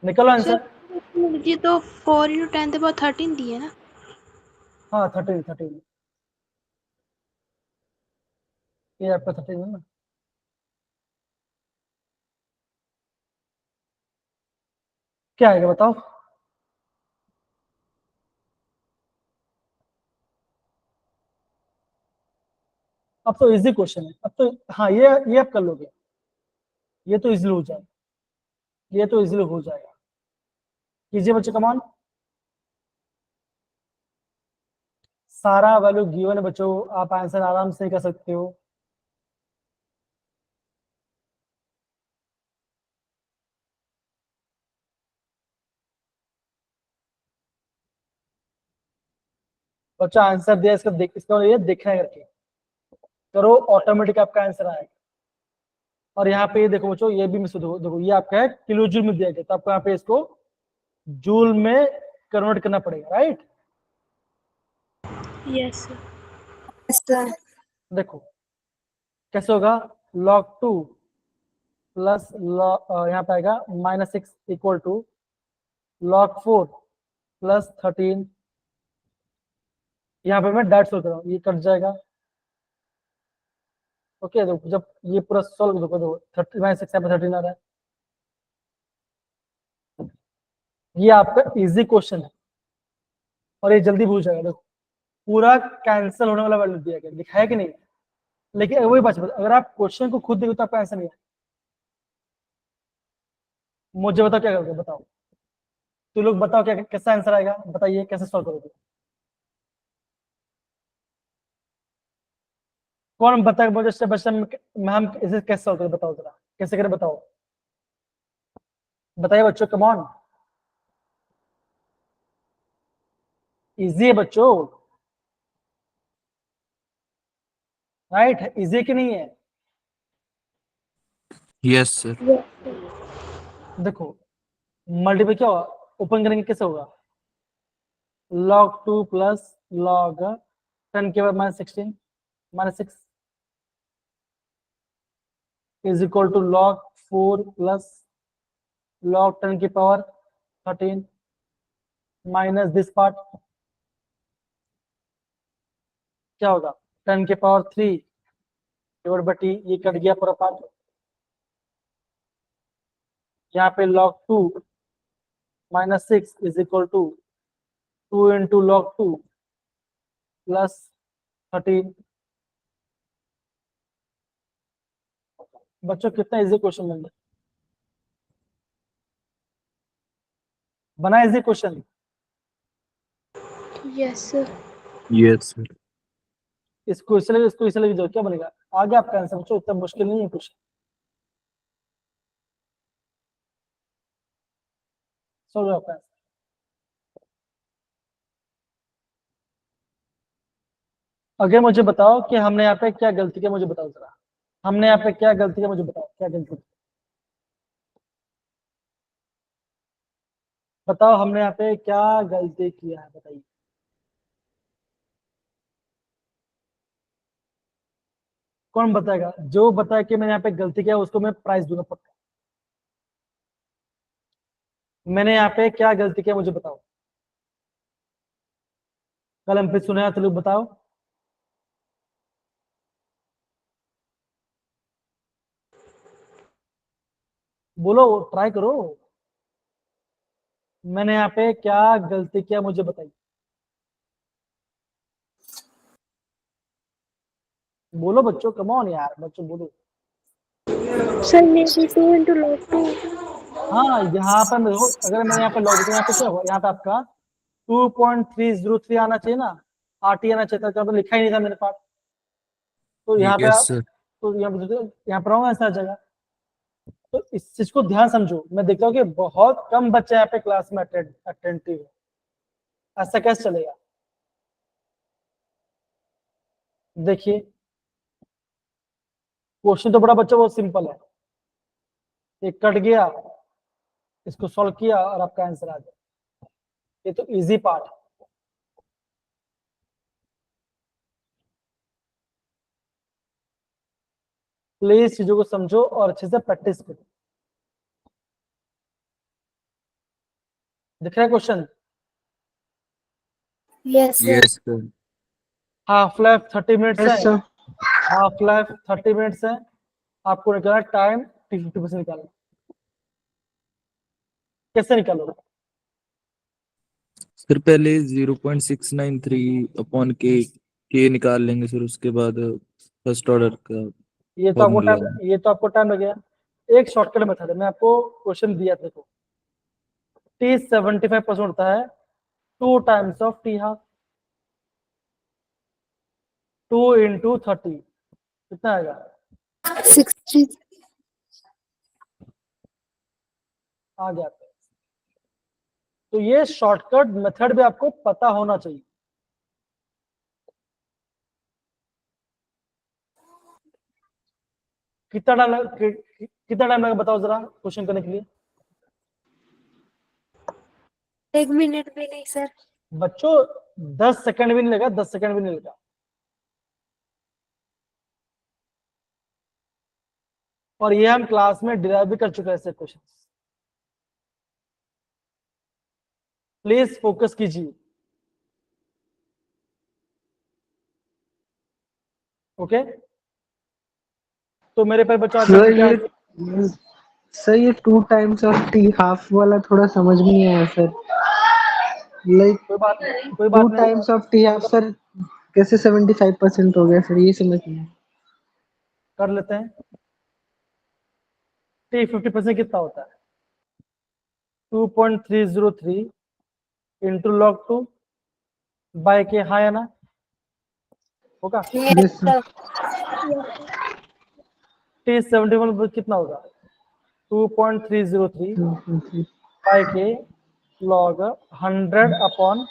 निकलो आंसर। मुझे तो 4 into 10 to the power 13 दी है ना। हाँ 13 ये आपका 13 है ना। क्या आएगा बताओ, अब तो इजी क्वेश्चन है, अब तो हाँ ये आप कर लोगे, ये तो इजीली हो जाएगा, ये तो इजीली हो जाएगा। कीजिए बच्चे कमान, सारा वैल्यू गिवन है बच्चों, आप आंसर आराम से कर सकते हो। बच्चा आंसर दिया, इसका ये देखना है करके करो, ऑटोमेटिक आपका आंसर आएगा। और यहाँ पे देखो बच्चों, ये भी मैं देखो ये आपका है किलो जूल में दिया गया, तो आपको यहाँ पे इसको जूल में कन्वर्ट करना पड़ेगा, राइट। यस सर देखो कैसे होगा, log 2 प्लस यहाँ पे आएगा minus 6 equal to log 4 plus 13, यहाँ पे मैं डायरेक्ट सोल्व कर रहा हूँ, ये कट जाएगा। ओके देखो जब ये पूरा सॉल्व देखो, 30 माइनस 6 यहाँ पे 13 आ रहा है। ये आपका इजी क्वेश्चन है और ये जल्दी भूल जाएगा। देखो पूरा कैंसिल होने वाला वैल्यू दिया गया, दिखाया कि नहीं, लेकिन वही बात, अगर आप क्वेश्चन को खुद देखो तो आपका आंसर नहीं है। मुझे बताओ क्या करोगे, बताओ। तो लोग बताओ क्या कैसा आंसर आएगा, बताइए कैसे सॉल्व करोगे। कौन बताएगा मुझे स्टेप बाय स्टेप मैम इसे कैसे सॉल्व करें, बताओ जरा कैसे करें बताओ, बताइए बच्चों, कम ऑन। इजी है बच्चों, राइट, इजी कि नहीं है। Yes sir. देखो मल्टीप्लाई क्या होगा, ओपन करेंगे कैसे होगा, log 2 प्लस log 10 के बाद -16 -6 is equal to log 4 plus log 10 की पावर 13 माइनस दिस पार्ट क्या होगा, 10 के पावर 3 डिवाइड बाय t, ये कट गया पूरा पार्ट। यहाँ पे log 2 -6 is equal to 2 into log 2 plus 13। बच्चों कितना इजी क्वेश्चन बन गया, बना easy question. Yes, sir. Yes sir. इसको इसलिए जो क्या बनेगा, आगे आपका आंसर बच्चों, इतना मुश्किल नहीं है क्वेश्चन, सॉल्व आपका आंसर। अगर मुझे बताओ कि हमने यहाँ पे क्या गलती किया, मुझे बताओ जरा, हमने यहाँ पे क्या गलती किया, मुझे बताओ क्या गलती की? बताओ हमने यहाँ पे क्या गलती किया है, बताइए। कौन बताएगा, जो बताए कि मैंने यहाँ पे गलती किया उसको मैं प्राइज दूंगा पक्का। मैंने यहाँ पे क्या गलती किया मुझे बताओ, कल हम फिर सुने तो लोग बताओ, बोलो ट्राई करो, मैंने यहाँ पे क्या गलती किया मुझे बताइए, बोलो बच्चों, कम ऑन यार बच्चों बोलो। Sir, maybe 2 into log 2. हाँ यहाँ पर देखो, अगर मैंने यहाँ पे लॉजिक, यहाँ पे क्या हुआ, यहाँ पे आपका 2.303 आना चाहिए ना, RT आना चाहिए था, तो लिखा ही नहीं था मेरे पास, तो यहाँ पे यस आप, सर। तो यहाँ पर आंसर आ जाएगा। तो इस चीज को ध्यान समझो, मैं देखता हूँ कि बहुत कम बच्चे यहाँ पे क्लास में अटेंटिव है, ऐसा कैसे चलेगा। देखिए क्वेश्चन तो बड़ा बच्चा बहुत सिंपल है, एक कट गया, इसको सॉल्व किया और आपका आंसर आ गया, ये तो इजी पार्ट है। प्लीज चीजों को समझो और अच्छे से प्रैक्टिस करो। दिख रहा है question, Yes, sir. Yes sir. Half life 30 minutes है, yes sir. Half life 30 minutes है, आपको निकालना टाइम T50% निकालना, कैसे निकालोगे। सर पहले 0.693 अपॉन के निकाल लेंगे सर, उसके बाद फर्स्ट ऑर्डर का ये तो आपको फॉर्मूला। टाइम, ये तो आपको टाइम लगेगा। एक शॉर्टकट मेथड है, मैं आपको क्वेश्चन दिया था, देखो T 75% होता है 2 times of T half, 2 into 30 कितना आएगा, 60. आ गया। तो ये शॉर्टकट मेथड भी आपको पता होना चाहिए। कितना टाइम लगा बताओ जरा क्वेश्चन करने के लिए। 1 मिनट भी नहीं सर। बच्चों 10 सेकंड भी नहीं लगा, 10 सेकंड भी नहीं लगा। और ये हम क्लास में डिराइव भी कर चुके हैं ऐसे क्वेश्चन। प्लीज फोकस कीजिए, ओके। तो मेरे पर बच्चों आज सर क्या, ये 2 टाइम्स ऑफ टी हाफ वाला थोड़ा समझ में नहीं आया सर, लाइक कोई 2 बात नहीं, times of T half sir कैसे 75% हो गया सर, ये समझ नहीं आया। कर लेते हैं। T 50% कितना होता है, 2.303 into log 2 by k, हाँ या ना? होगा? Yes, sir. T71 कितना होगा? 2.303 2.3. by k log 100 upon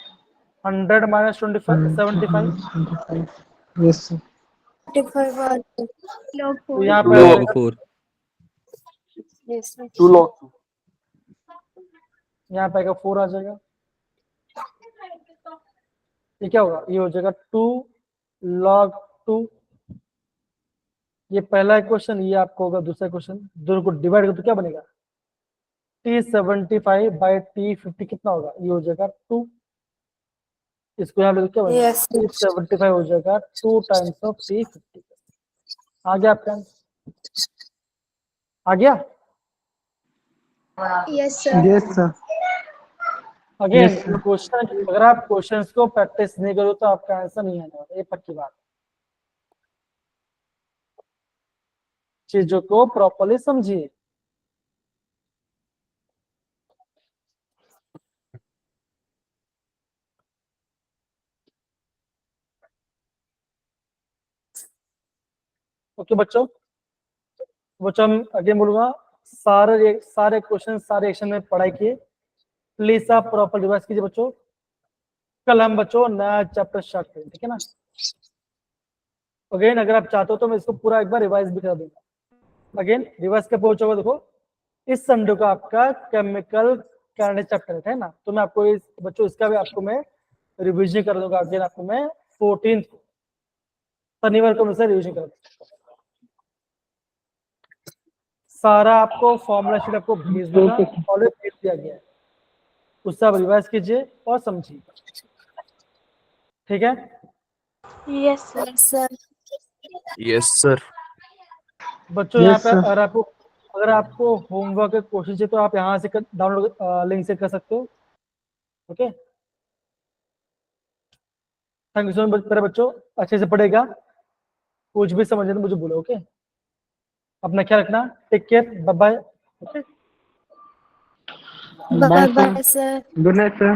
100 minus 75 75. Yes, sir. 45 और log तो 4 यहाँ पे आ log जाएगा 4 yes, sir. 2 log 2. यहाँ पे आएगा 4 आ जाएगा। ये क्या होगा? ये हो जाएगा 2 log 2। ये पहला क्वेश्चन, ये आपको होगा दूसरा क्वेश्चन। दोनों को डिवाइड करो तो क्या बनेगा? T75 बाय T50 कितना होगा? ये हो जाएगा 2। इसको यहाँ पे क्या बनेगा? Yes, sir. T75 हो जाएगा 2 टाइम्स ऑफ T50। आ गया आपका? आ गया? yes sir Yes, sir. Again Yes, sir. Question, अगर आप क्वेश्चंस को प्रैक्टिस नहीं करो तो आपका आंसर नहीं आने वाला, ये पक्की बात। चीजों को प्रॉपर्ली समझिए। ओके बच्चों, हम अगेन बोलूंगा, सारे क्वेश्चन सारे एक्शन में पढ़ाई किए। प्लीज आप प्रॉपर रिवाइज कीजिए बच्चों। कल हम बच्चों नया चैप्टर स्टार्ट करें, ठीक है ना? अगेन अगर आप चाहते हो तो मैं इसको पूरा एक बार रिवाइज भी कर दूंगा। अगेन रिवाइज कब पहुंचोगा? देखो इस संडे का आपका केमिकल काइनेटिक्स चैप्टर है ना, तो मैं आपको इस बच्चों इसका भी आपको मैं रिवीजन कर दूंगा। अगेन आपको मैं 14 शनिवार को मैं रिवीजन कर दूंगा। सारा आपको फॉर्मूला शीट आपको भेज दूंगा, ऑलरेडी भेज दिया गया है, उससे आप रिवाइज कीजिए और समझिए, ठीक है? yes sir Yes, sir. yes sir बच्चों यहाँ Yes, पे sir. अगर आपको होमवर्क के क्वेश्चन चाहिए तो आप यहाँ से डाउनलोड लिंक से कर सकते हो। Okay, thank you so much मेरे बच्चों, अच्छे से पढ़ेगा, कुछ भी समझे तो मुझे बोलो। ओके, अपना ख्याल रखना, take care, bye bye. Okay, Bye, Bye, sir. sir. Good night, sir.